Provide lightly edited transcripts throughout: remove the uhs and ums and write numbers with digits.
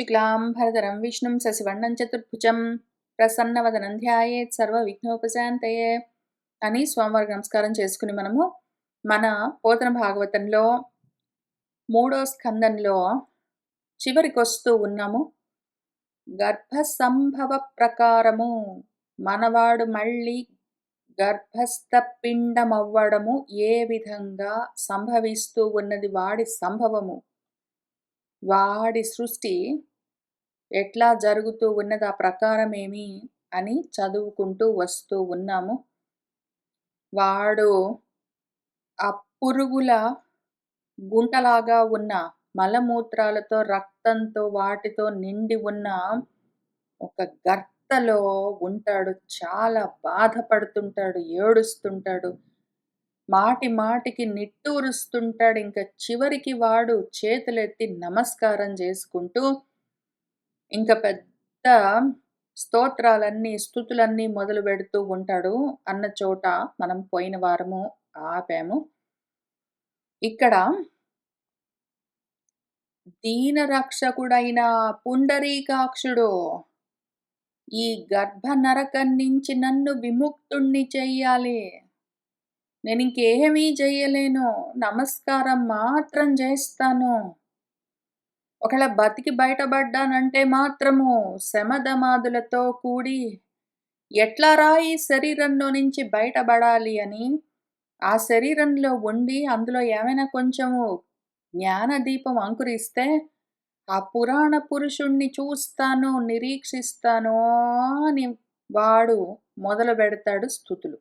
శుక్లాంబరధరం విష్ణుం శశివర్ణం చతుర్భుజం ప్రసన్నవదనం ధ్యాయేత్ సర్వవిఘ్నోపశాంతయే అని స్వామివారికి నమస్కారం చేసుకుని మనము మన పోతన భాగవతంలో 3వ స్కందంలో చివరికొస్తూ ఉన్నాము. గర్భ సంభవ ప్రకారము మనవాడు మళ్ళీ గర్భస్థ పిండమవ్వడము ఏ విధంగా సంభవిస్తూ ఉన్నది, వాడి సంభవము, వాడి సృష్టి ఎట్లా జరుగుతూ ఉన్నది, ఆ ప్రకారం ఏమి అని చదువుకుంటూ వస్తూ ఉన్నాము. వాడు ఆ పురుగుల గుంటలాగా ఉన్న మలమూత్రాలతో రక్తంతో వాటితో నిండి ఉన్న ఒక గర్తలో ఉంటాడు. చాలా బాధపడుతుంటాడు, ఏడుస్తుంటాడు, మాటి మాటికి నిట్టూరుస్తుంటాడు. ఇంకా చివరికి వాడు చేతులెత్తి నమస్కారం చేసుకుంటూ ఇంకా పెద్ద స్తోత్రాలన్నీ స్తుతులన్నీ మొదలు పెడుతూ ఉంటాడు అన్న చోట మనం పోయిన వారము ఆపాము. ఇక్కడ దీనరక్షకుడైన పుండరీకాక్షుడు ఈ గర్భ నరకం నుంచి నన్ను విముక్తుణ్ణి చెయ్యాలి, నేను ఇంకేమీ చెయ్యలేను, నమస్కారం మాత్రం చేస్తాను, ఒకవేళ బతికి బయటపడ్డానంటే మాత్రము శమధమాదులతో కూడి ఎట్లా ఈ శరీరంలో నుంచి బయటపడాలి అని ఆ శరీరంలో ఉండి అందులో ఏమైనా కొంచెము జ్ఞానదీపం అంకురిస్తే ఆ పురాణ పురుషుణ్ణి చూస్తాను, నిరీక్షిస్తాను అని వాడు మొదలు పెడతాడు స్తుతులు.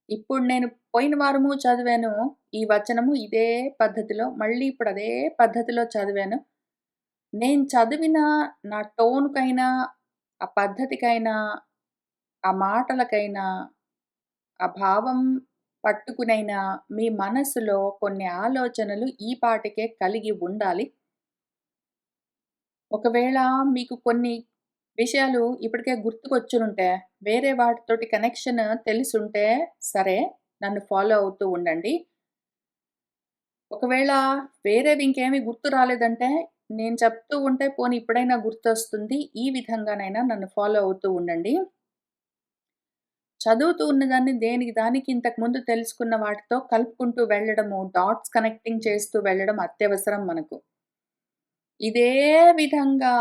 ఇప్పుడు నేను పోయిన వారము చదివాను ఈ వచనము ఇదే పద్ధతిలో, మళ్ళీ ఇప్పుడు అదే పద్ధతిలో చదివాను. నేను చదివిన నా టోన్కైనా, ఆ పద్ధతికైనా, ఆ మాటలకైనా, ఆ భావం పట్టుకునైనా మీ మనసులో కొన్ని ఆలోచనలు ఈ పాటికే కలిగి ఉండాలి. ఒకవేళ మీకు కొన్ని విషయాలు ఇప్పటికే గుర్తుకొచ్చునుంటే, వేరే వాటితోటి కనెక్షన్ తెలిసుంటే సరే, నన్ను ఫాలో అవుతూ ఉండండి. ఒకవేళ వేరేవి ఇంకేమీ గుర్తు రాలేదంటే నేను చెప్తూ ఉంటే పోనీ ఇప్పుడైనా గుర్తొస్తుంది, ఈ విధంగానైనా నన్ను ఫాలో అవుతూ ఉండండి. చదువుతూ ఉన్నదాన్ని దేనికి దానికి ఇంతకుముందు తెలుసుకున్న వాటితో కలుపుకుంటూ వెళ్ళడము, డాట్స్ కనెక్టింగ్ చేస్తూ వెళ్ళడం అత్యవసరం మనకు. ఇదే విధంగా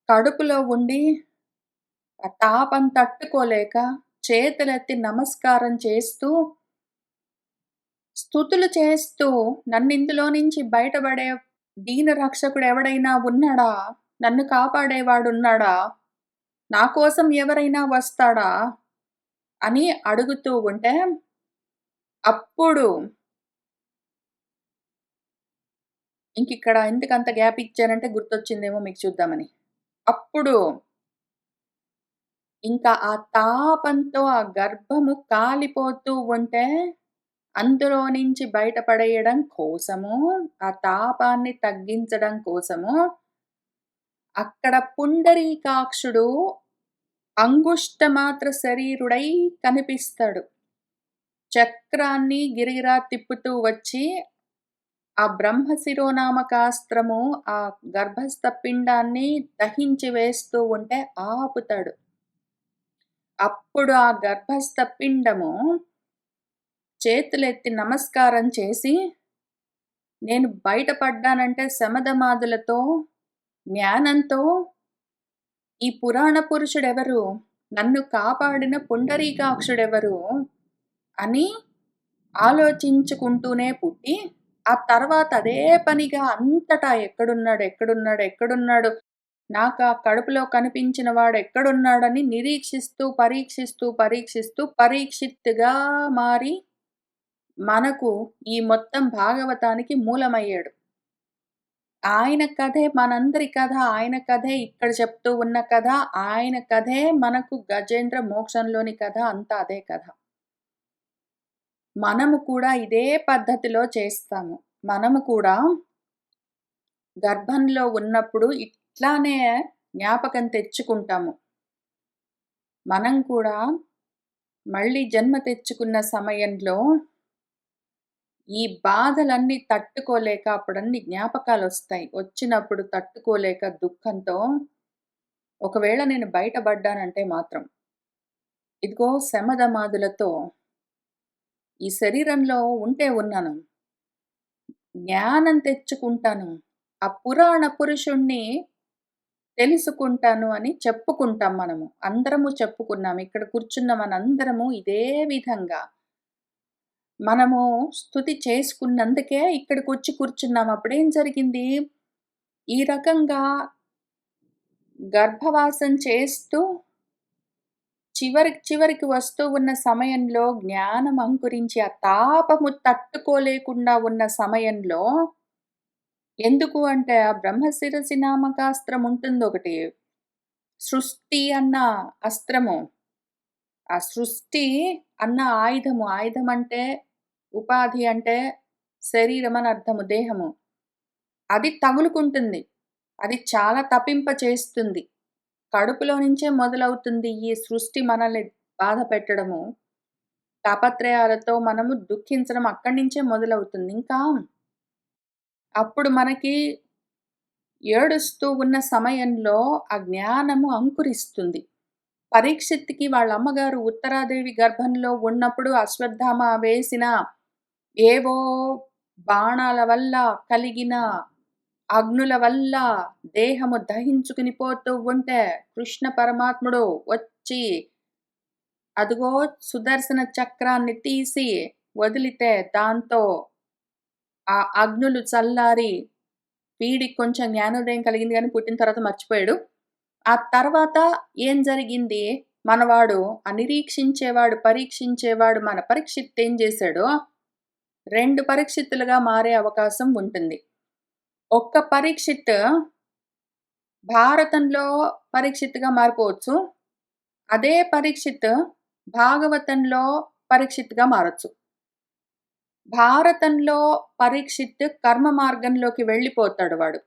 కడుపులో ఉండి ఆ తాపం తట్టుకోలేక చేతులెత్తి నమస్కారం చేస్తూ స్తుతులు చేస్తూ నన్నిందులో నుంచి బయటపడే దీన రక్షకుడు ఎవడైనా ఉన్నాడా, నన్ను కాపాడేవాడున్నాడా, నా కోసం ఎవరైనా వస్తాడా అని అడుగుతూ ఉంటే అప్పుడు ఇంకిక్కడ ఎందుకంత గ్యాప్ ఇచ్చానంటే గుర్తొచ్చిందేమో మీకు చూద్దామని. అప్పుడు ఇంకా ఆ తాపంతో ఆ గర్భము కాలిపోతూ ఉంటే అందులో నుంచి బయటపడేయడం కోసము, ఆ తాపాన్ని తగ్గించడం కోసము అక్కడ పుండరీకాక్షుడు అంగుష్టమాత్ర శరీరుడై కనిపిస్తాడు. చక్రాన్ని గిరిగిరా తిప్పుతూ వచ్చి ఆ బ్రహ్మశిరోనామకాస్త్రము ఆ గర్భస్థ పిండాన్ని దహించి వేస్తూ ఉంటే ఆపుతాడు. అప్పుడు ఆ గర్భస్థ పిండము చేతులెత్తి నమస్కారం చేసి, నేను బయటపడ్డానంటే శమధమాదులతో, జ్ఞానంతో ఈ పురాణ పురుషుడెవరు, నన్ను కాపాడిన పుండరీకాక్షుడెవరు అని ఆలోచించుకుంటూనే పుట్టి, ఆ తర్వాత అదే పనిగా అంతటా ఎక్కడున్నాడు, నాకు ఆ కడుపులో కనిపించిన వాడు ఎక్కడున్నాడని నిరీక్షిస్తూ, పరీక్షిస్తూ పరీక్షిత్తుగా మారి మనకు ఈ మొత్తం భాగవతానికి మూలమయ్యాడు. ఆయన కథే మనందరి కథ, ఆయన కథే ఇక్కడ చెప్తూ ఉన్న కథ, ఆయన కథే మనకు గజేంద్ర మోక్షంలోని కథ, అంతా అదే కథ. మనము కూడా ఇదే పద్ధతిలో చేస్తాము. మనము కూడా గర్భంలో ఉన్నప్పుడు ఇట్లానే జ్ఞాపకం తెచ్చుకుంటాము. మనం కూడా మళ్ళీ జన్మ తెచ్చుకున్న సమయంలో ఈ బాధలన్నీ తట్టుకోలేక అప్పుడన్ని జ్ఞాపకాలొస్తాయి. వచ్చినప్పుడు తట్టుకోలేక దుఃఖంతో ఒకవేళ నేను బయటపడ్డానంటే మాత్రం, ఇదిగో శమధమాదులతో ఈ శరీరంలో ఉంటే ఉన్నాను. జ్ఞానం తెచ్చుకుంటాను. ఆ పురాణ పురుషుణ్ణి తెలుసుకుంటాను అని చెప్పుకుంటాం మనము. అందరము చెప్పుకున్నాం. ఇక్కడ కూర్చున్న మనందరము ఇదే విధంగా మనము స్తుతి చేసుకున్నందుకే ఇక్కడికొచ్చి కూర్చున్నాం. అప్పుడేం జరిగింది? ఈ రకంగా గర్భవాసం చేస్తూ చివరికి వస్తూ ఉన్న సమయంలో జ్ఞానం అంకురించి ఆ తాపము తట్టుకోలేకుండా ఉన్న సమయంలో ఎందుకు అంటే ఆ బ్రహ్మశిరసి నామకాస్త్రం ఉంటుందొకటి. సృష్టి అన్న అస్త్రము. ఆ సృష్టి అన్న ఆయుధము. ఆయుధం అంటే ఉపాధి అంటే శరీరం అని అర్థము. దేహము. అది తగులుకుంటుంది. అది చాలా తపింపచేస్తుంది. కడుపులో నుంచే మొదలవుతుంది ఈ సృష్టి మనల్ని బాధ పెట్టడము. తాపత్రయాలతో మనము దుఃఖించడం అక్కడి నుంచే మొదలవుతుంది. ఇంకా అప్పుడు మనకి ఏడుస్తూ ఉన్న సమయంలో ఆ జ్ఞానము అంకురిస్తుంది. పరీక్షిత్‌కి వాళ్ళ అమ్మగారు ఉత్తరాదేవి గర్భంలో ఉన్నప్పుడు అశ్వత్థామ వేసిన ఏవో బాణాల వల్ల కలిగిన అగ్నుల వల్ల దేహము దహించుకుని పోతూ ఉంటే కృష్ణ పరమాత్ముడు వచ్చి అదిగో సుదర్శన చక్రాన్ని తీసి వదిలితే దాంతో ఆ అగ్నులు చల్లారి వీడికి కొంచెం జ్ఞానోదయం కలిగింది గానీ పుట్టిన తర్వాత మర్చిపోయాడు. ఆ తర్వాత ఏం జరిగింది? మనవాడు నిరీక్షించేవాడు, పరీక్షించేవాడు మన పరీక్షిత్ ఏం చేశాడు? 2 పరీక్షిత్తులుగా మారే అవకాశం ఉంటుంది. ఒక్క పరీక్షిత్ భారతంలో పరీక్షిత్‌గా మారిపోవచ్చు. అదే పరీక్షిత్ భాగవతంలో పరీక్షిత్‌గా మారొచ్చు. భారతంలో పరీక్షిత్ కర్మ మార్గంలోకి వెళ్ళిపోతాడు వాడు.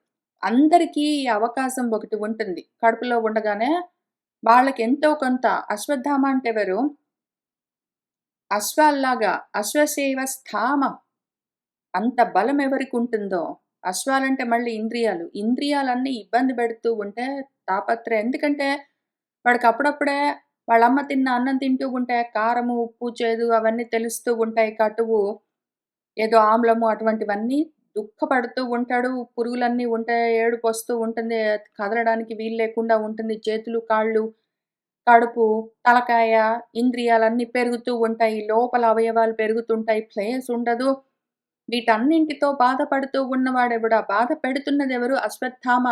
అందరికీ ఈ అవకాశం ఒకటి ఉంటుంది. కడుపులో ఉండగానే వాళ్ళకి ఎంతో కొంత అశ్వత్థామ అంటే ఎవరు? అశ్వాల్లాగా అశ్వసేవ స్థామ అంత బలం ఎవరికుంటుందో అశ్వాలంటే మళ్ళీ ఇంద్రియాలు. ఇంద్రియాలన్నీ ఇబ్బంది పెడుతూ ఉంటే తాపత్రయం. ఎందుకంటే వాడికి అప్పుడప్పుడే వాళ్ళమ్మ తిన్న అన్నం తింటూ ఉంటే కారము, ఉప్పు, చేదు అవన్నీ తెలుస్తూ ఉంటాయి. కటువు, ఏదో ఆమ్లము అటువంటివన్నీ దుఃఖపడుతూ ఉంటాడు. పురుగులన్నీ ఉంటాయి. ఏడుపొస్తూ ఉంటుంది. కదలడానికి వీలు లేకుండా ఉంటుంది. చేతులు, కాళ్ళు, కడుపు, తలకాయ, ఇంద్రియాలన్నీ పెరుగుతూ ఉంటాయి. లోపల అవయవాలు పెరుగుతుంటాయి. ప్లేస్ ఉండదు. వీటన్నింటితో బాధపడుతూ ఉన్నవాడెవడు? ఆ బాధ పెడుతున్నదెవరు? అశ్వత్థామ.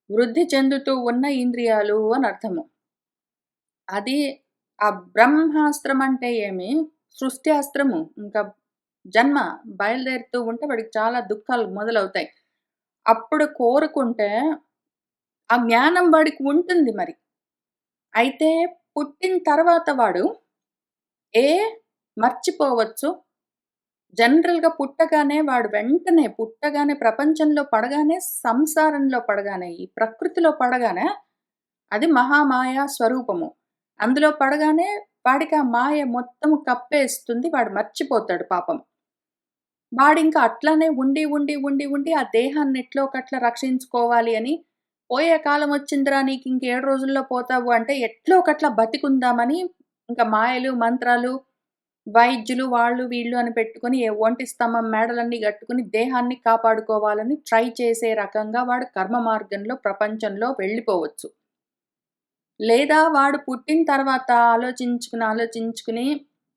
వృద్ధి చెందుతూ ఉన్న ఇంద్రియాలు అనర్థము. అది ఆ బ్రహ్మాస్త్రం అంటే ఏమి? సృష్టి అస్త్రము. ఇంకా జన్మ బయలుదేరుతూ ఉంటే వాడికి చాలా దుఃఖాలు మొదలవుతాయి. అప్పుడు కోరుకుంటే ఆ జ్ఞానం వాడికి ఉంటుంది మరి. అయితే పుట్టిన తర్వాత వాడు ఏ మర్చిపోవచ్చు. జనరల్‌గా పుట్టగానే వాడు వెంటనే పుట్టగానే ప్రపంచంలో పడగానే, సంసారంలో పడగానే, ఈ ప్రకృతిలో పడగానే అది మహామాయ స్వరూపము. అందులో పడగానే వాడికి ఆ మాయ మొత్తము కప్పేస్తుంది. వాడు మర్చిపోతాడు పాపం. వాడింకా అట్లనే ఉండి ఆ దేహాన్ని ఎట్లో ఒకట్ల రక్షించుకోవాలి అని, పోయే కాలం వచ్చిందిరా నీకింక 7 రోజుల్లో పోతావు అంటే ఎట్లో ఒకట్ల బతికుందామని ఇంక మాయలు, మంత్రాలు, వైద్యులు వాళ్ళు వీళ్ళు అని పెట్టుకొని ఒంటి స్తంభం మేడలన్నీ గట్టుకొని దేహాన్ని కాపాడుకోవాలని ట్రై చేసే రకంగా వాడు కర్మ మార్గంలో ప్రపంచంలో వెళ్ళిపోవచ్చు. లేదా వాడు పుట్టిన తర్వాత ఆలోచించుకుని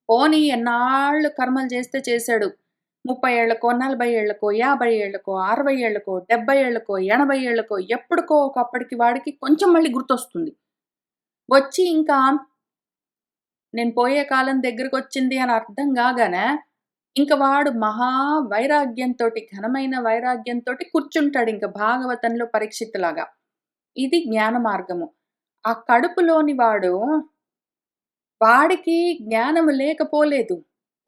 పోనీ ఎన్నాళ్ళు కర్మలు చేస్తే చేశాడు. 30 ఏళ్ళకో, 40 ఏళ్ళకో, 50 ఏళ్ళకో, 60 ఏళ్ళకో, 70 ఏళ్ళకో, 80 ఏళ్ళకో ఎప్పటికో ఒకప్పటికి వాడికి కొంచెం మళ్ళీ గుర్తొస్తుంది. వచ్చి ఇంకా నేను పోయే కాలం దగ్గరకొచ్చింది అని అర్థం గాగానే, ఇంక వాడు మహా వైరాగ్యంతోటి, ఘనమైన వైరాగ్యంతోటి కూర్చుంటాడింక భాగవతంలో పరీక్షిత్తులాగా. ఇది జ్ఞాన మార్గము. ఆ కడుపులోని వాడు, వాడికి జ్ఞానము లేకపోలేదు.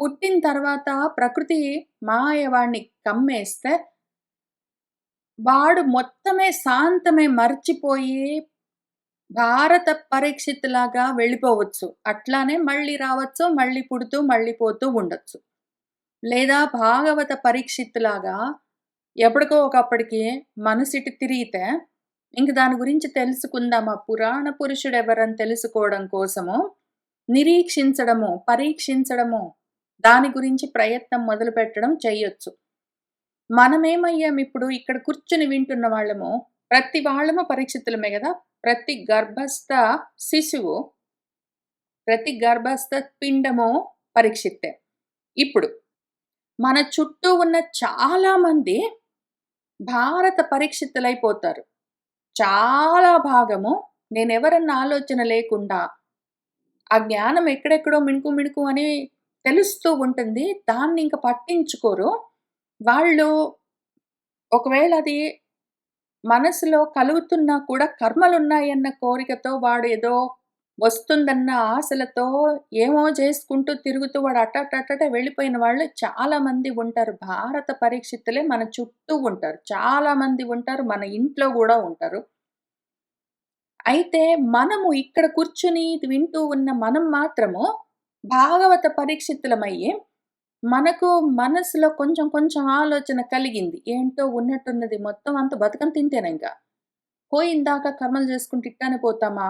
పుట్టిన తర్వాత ప్రకృతి మాయ వాడిని కమ్మేస్తే, వాడు మొత్తమే శాంతమే మర్చిపోయి భారత పరీక్షిత్‌లాగా వెళ్ళిపోవచ్చు. అట్లానే మళ్ళీ రావచ్చు, మళ్ళీ పుడుతూ, మళ్ళీ పోతూ ఉండొచ్చు. లేదా భాగవత పరీక్షిత్తులాగా ఎప్పటికో ఒకప్పటికి మనసిటు తిరిగితే, ఇంక దాని గురించి తెలుసుకుందాం. ఆ పురాణ పురుషుడెవరని తెలుసుకోవడం కోసము నిరీక్షించడము, పరీక్షించడము, దాని గురించి ప్రయత్నం మొదలుపెట్టడం చెయ్యొచ్చు. మనమేమయ్యామిప్పుడు ఇక్కడ కూర్చొని వింటున్న వాళ్ళము, ప్రతి వాళ్ళము పరీక్షితులమే గదా! ప్రతి గర్భస్థ శిశువు, ప్రతి గర్భస్థ పిండము పరీక్షిత్తే. ఇప్పుడు మన చుట్టూ ఉన్న చాలా మంది భారత పరీక్షితులైపోతారు. చాలా భాగము నేనెవరన్న ఆలోచన లేకుండా, ఆ జ్ఞానం ఎక్కడెక్కడో మిణుకు మిణుకు అని తెలుస్తూ ఉంటుంది. దాన్నింక పట్టించుకోరు. వాళ్ళు ఒకవేళ అది మనసులో కలుగుతున్నా కూడా కర్మలున్నాయన్న కోరికతో వాడు ఏదో వస్తుందన్న ఆశలతో ఏమో చేసుకుంటూ తిరుగుతూ వాడు అట్టటట్టట వెళ్ళిపోయిన వాళ్ళు చాలా మంది ఉంటారు. భారత పరీక్షితులే మన చుట్టూ ఉంటారు. చాలా మంది ఉంటారు. మన ఇంట్లో గూడా ఉంటారు. అయితే మనము ఇక్కడ కూర్చొని ఇది వింటూ ఉన్న మనం మాత్రము భాగవత పరీక్షితులమయ్యి, మనకు మనసులో కొంచెం కొంచెం ఆలోచన కలిగింది. ఏంటో ఉన్నట్టున్నది మొత్తం అంతా బతుకని తింటేనింక. పోయిందాకా కర్మలు చేసుకుంటూ ఇట్టానే పోతామా?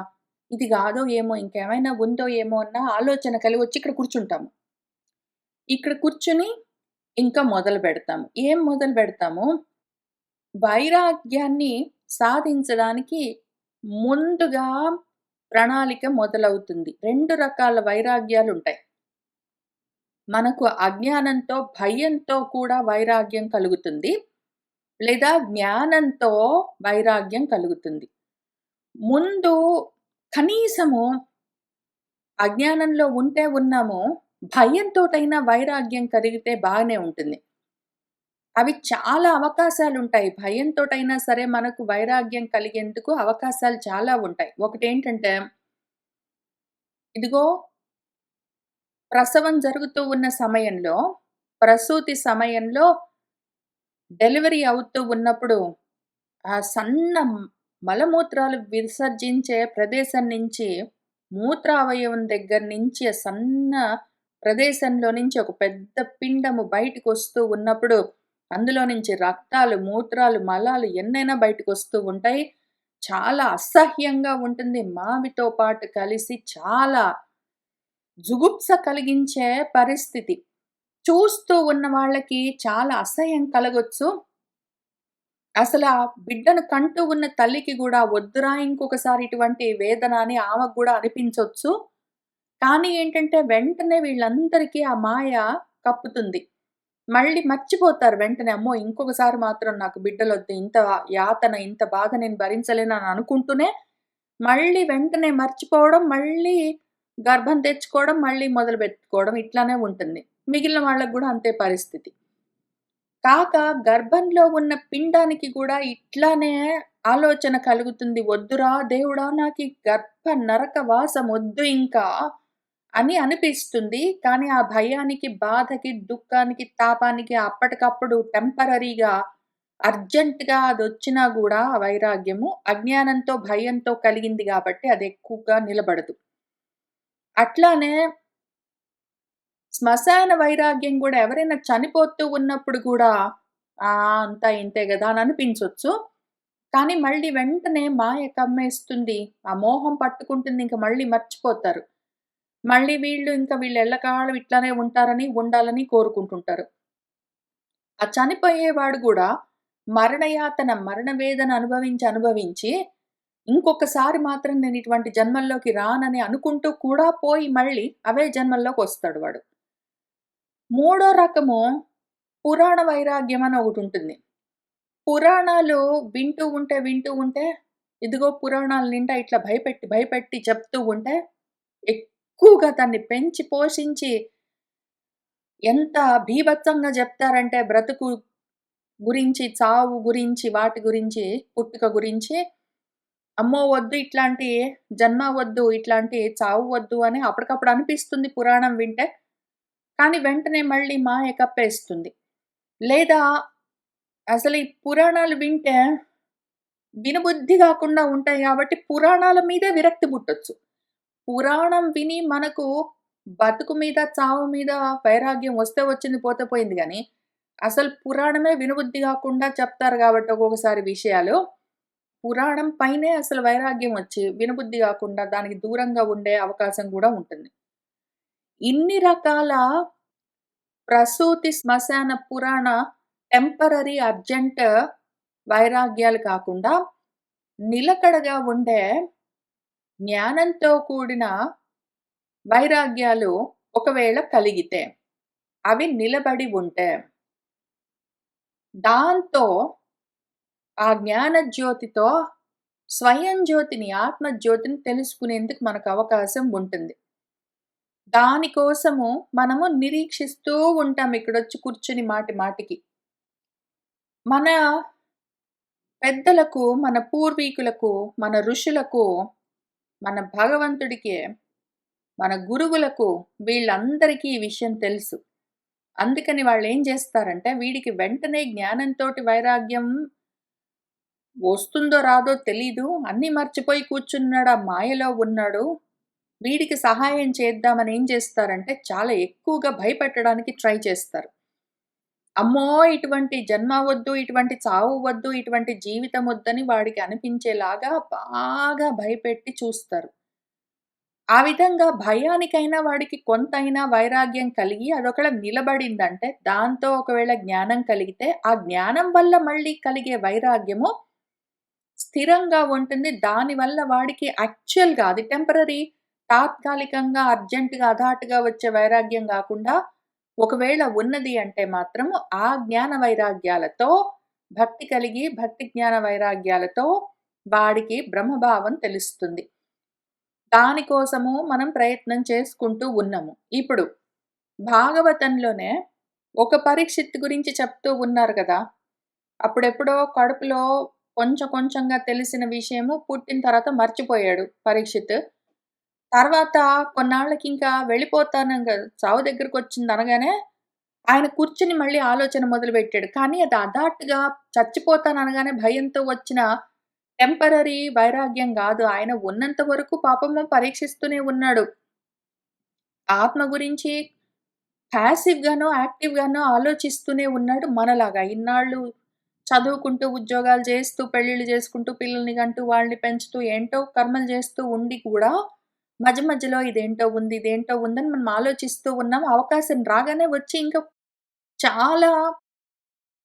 ఇది గాదో ఏమో ఇంకేమైనా ఉందో ఏమో అన్న ఆలోచన కలిగొచ్చి ఇక్కడ కూర్చుంటాము. ఇక్కడ కూర్చొని ఇంకా మొదలుపెడతాము. ఏం మొదలుపెడతాము? వైరాగ్యాన్ని సాధించడానికి ముందుగా ప్రణాళిక మొదలవుతుంది. 2 రకాల వైరాగ్యాలుంటాయి. మనకు అజ్ఞానంతో, భయంతో కూడా వైరాగ్యం కలుగుతుంది. లేదా జ్ఞానంతో వైరాగ్యం కలుగుతుంది. ముందు కనీసము అజ్ఞానంలో ఉంటే ఉన్నాము, భయంతోటైనా వైరాగ్యం కలిగితే బాగానే ఉంటుంది. అవి చాలా అవకాశాలుంటాయి. భయంతోటైనా సరే మనకు వైరాగ్యం కలిగేందుకు అవకాశాలు చాలా ఉంటాయి. ఒకటేంటంటే, ఇదిగో ప్రసవం జరుగుతూ ఉన్న సమయంలో, ప్రసూతి సమయంలో డెలివరీ అవుతూ ఉన్నప్పుడు, ఆ సన్న మలమూత్రాలు విసర్జించే ప్రదేశం నుంచి, మూత్రావయవం దగ్గర నుంచి ఆ సన్న ప్రదేశంలో నుంచి ఒక పెద్ద పిండము బయటికొస్తూ ఉన్నప్పుడు, అందులో నుంచి రక్తాలు, మూత్రాలు, మలాలు ఎన్నైనా బయటకొస్తూ ఉంటాయి. చాలా అసహ్యంగా ఉంటుంది. మావితో పాటు కలిసి చాలా జుగుప్స కలిగించే పరిస్థితి. చూస్తూ ఉన్న వాళ్ళకి చాలా అసహ్యం కలగొచ్చు. అసల ఆ బిడ్డను కంటూ ఉన్న తల్లికి గూడా వద్దురా ఇంకొకసారి ఇటువంటి వేదన అని ఆమెకు గూడా అనిపించొచ్చు. కానీ ఏంటంటే వెంటనే వీళ్ళందరికీ ఆ మాయ కప్పుతుంది. మళ్ళీ మర్చిపోతారు వెంటనే. అమ్మో! ఇంకొకసారి మాత్రం నాకు బిడ్డలొద్దు. ఇంత యాతన, ఇంత బాధ నేను భరించలేను అని అనుకుంటూనే మళ్ళీ వెంటనే మర్చిపోవడం, మళ్ళీ గర్భం తెచ్చుకోవడం, మళ్ళీ మొదలుపెట్టుకోవడం ఇట్లానే ఉంటుంది. మిగిలిన వాళ్ళకి గూడా అంతే పరిస్థితి. కాక గర్భంలో ఉన్న పిండానికి గూడా ఇట్లానే ఆలోచన కలుగుతుంది. వద్దురా దేవుడా! నాకీ గర్భ నరక వాసం ఒద్దు ఇంకా అని అనిపిస్తుంది. కానీ ఆ భయానికి, బాధకి, దుఃఖానికి, తాపానికి అప్పటికప్పుడు టెంపరరీగా అర్జెంట్‌గా అదొచ్చినా గూడా ఆ వైరాగ్యము అజ్ఞానంతో, భయంతో కలిగింది గాబట్టి అదెక్కువగా నిలబడదు. అట్లానే శ్మశాన వైరాగ్యం గూడా ఎవరైనా చనిపోతూ ఉన్నప్పుడు గూడా అంతా ఇంతే గదా! అని అనిపించొచ్చు. కానీ మళ్ళీ వెంటనే మాయ కమ్మేస్తుంది. ఆ మోహం పట్టుకుంటుంది. ఇంక మళ్ళీ మర్చిపోతారు. మళ్ళీ వీళ్ళు ఎల్లకాలం ఇట్లానే ఉంటారని, ఉండాలని కోరుకుంటుంటారు. ఆ చనిపోయేవాడు గూడా మరణయాతన, మరణ వేదన అనుభవించి, ఇంకొకసారి మాత్రం నేను ఇటువంటి జన్మల్లోకి రానని అనుకుంటూ కూడా పోయి మళ్ళీ అవే జన్మల్లోకొస్తాడు వాడు. మూడో రకము పురాణ వైరాగ్యం అని ఒకటుంటుంది. పురాణాలు వింటూ ఉంటే, ఇదిగో పురాణాల నిండా ఇట్లా భయపెట్టి చెప్తూ ఉంటే, ఎక్కువగా దాన్ని పెంచి పోషించి ఎంత బీభత్సంగా జెప్తారంటే బ్రతుకు గురించి, చావు గురించి, వాటి గురించి, పుట్టుక గురించి, అమ్మో! వద్దు ఇట్లాంటి జన్మ వద్దు, ఇట్లాంటి చావు వద్దు అని అప్పటికప్పుడు అనిపిస్తుంది పురాణం వింటే. కానీ వెంటనే మళ్ళీ మాయ కప్పేస్తుంది. లేదా అసలు ఈ పురాణాలు వింటే వినబుద్ధి గాకుండా ఉంటాయి గాబట్టి పురాణాల మీదే విరక్తి పుట్టొచ్చు. పురాణం విని మనకు బతుకు మీద, చావు మీద వైరాగ్యం వస్తే వచ్చింది, పోతే పోయింది గానీ, అసలు పురాణమే వినబుద్ధి గాకుండా చెప్తారు గాబట్టి ఒక్కొక్కసారి విషయాలు, పురాణం పైనే అసలు వైరాగ్యం వచ్చి, వినబుద్ధి గాకుండా దానికి దూరంగా ఉండే అవకాశం గూడా ఉంటుంది. ఇన్ని రకాల ప్రసూతి, శ్మశాన, పురాణ, టెంపరరీ, అర్జెంట్ వైరాగ్యాలు కాకుండా, నిలకడగా ఉండే జ్ఞానంతో కూడిన వైరాగ్యాలు ఒకవేళ కలిగితే, అవి నిలబడి ఉంటే, దాంతో ఆ జ్ఞాన జ్యోతితో స్వయం జ్యోతిని, ఆత్మ జ్యోతిని తెలుసుకునేందుకు మనకు అవకాశం ఉంటుంది. దానికోసము మనము నిరీక్షిస్తూ ఉంటాం ఇక్కడొచ్చి కూర్చొని మాటి మాటికి. మన పెద్దలకు, మన పూర్వీకులకు, మన ఋషులకు, మన భగవంతుడికి, మన గురువులకు వీళ్ళందరికీ ఈ విషయం తెలుసు. అందుకని వాళ్ళేం జేస్తారంటే, వీడికి వెంటనే జ్ఞానంతోటి వైరాగ్యం వస్తుందో రాదో తెలీదు. అన్నీ మర్చిపోయి కూర్చున్నాడు. ఆ మాయలో ఉన్నాడు. వీడికి సహాయం చేద్దామని ఏం చేస్తారంటే, చాలా ఎక్కువగా భయపెట్టడానికి ట్రై చేస్తారు. అమ్మో! ఇటువంటి జన్మ వద్దు, ఇటువంటి చావు వద్దు, ఇటువంటి జీవితం వద్దని వాడికి అనిపించేలాగా బాగా భయపెట్టి చూస్తారు. ఆ విధంగా భయానికైనా వాడికి కొంతైనా వైరాగ్యం కలిగి అదొకళ నిలబడిందంటే, దాంతో ఒకవేళ జ్ఞానం కలిగితే, ఆ జ్ఞానం వల్ల మళ్ళీ కలిగే వైరాగ్యము స్థిరంగా ఉంటుంది. దానివల్ల వాడికి యాక్చువల్‌గా అది టెంపరరీ, తాత్కాలికంగా, అర్జెంట్‌గా, హఠాత్తుగా వచ్చే వైరాగ్యం గాకుండా, ఒకవేళ ఉన్నది అంటే మాత్రము ఆ జ్ఞాన వైరాగ్యాలతో భక్తి కలిగి, భక్తి జ్ఞాన వైరాగ్యాలతో వాడికి బ్రహ్మభావం తెలుస్తుంది. దానికోసము మనం ప్రయత్నం చేసుకుంటూ ఉన్నాము. ఇప్పుడు భాగవతంలోనే ఒక పరీక్షిత్ గురించి చెప్తూ ఉన్నారు గదా! అప్పుడెప్పుడో కడుపులో కొంచెం కొంచెంగా తెలిసిన విషయము పుట్టిన తర్వాత మర్చిపోయాడు పరీక్షిత్. తర్వాత కొన్నాళ్ళకింకా వెళ్ళిపోతానంగ చావు దగ్గరకొచ్చిందనగానే ఆయన కూర్చొని మళ్ళీ ఆలోచన మొదలుపెట్టాడు. కానీ అది హఠాత్తుగా చచ్చిపోతాననగానే భయంతో వచ్చిన టెంపరరీ వైరాగ్యం గాదు. ఆయన ఉన్నంత వరకు పాపము పరీక్షిస్తూనే ఉన్నాడు. ఆత్మ గురించి ప్యాసివ్‌గానో, యాక్టివ్‌గానో ఆలోచిస్తూనే ఉన్నాడు మనలాగా. ఇన్నాళ్ళు చదువుకుంటూ, ఉద్యోగాలు చేస్తూ, పెళ్ళిళ్ళు చేసుకుంటూ, పిల్లల్ని కంటూ, వాళ్ళని పెంచుతూ, ఏంటో కర్మలు చేస్తూ ఉండి కూడా, మధ్య మధ్యలో ఇదేంటో ఉంది, ఇదేంటో ఉందని మనం ఆలోచిస్తూ ఉన్నాం. అవకాశం రాగానే వచ్చి ఇంకా చాలా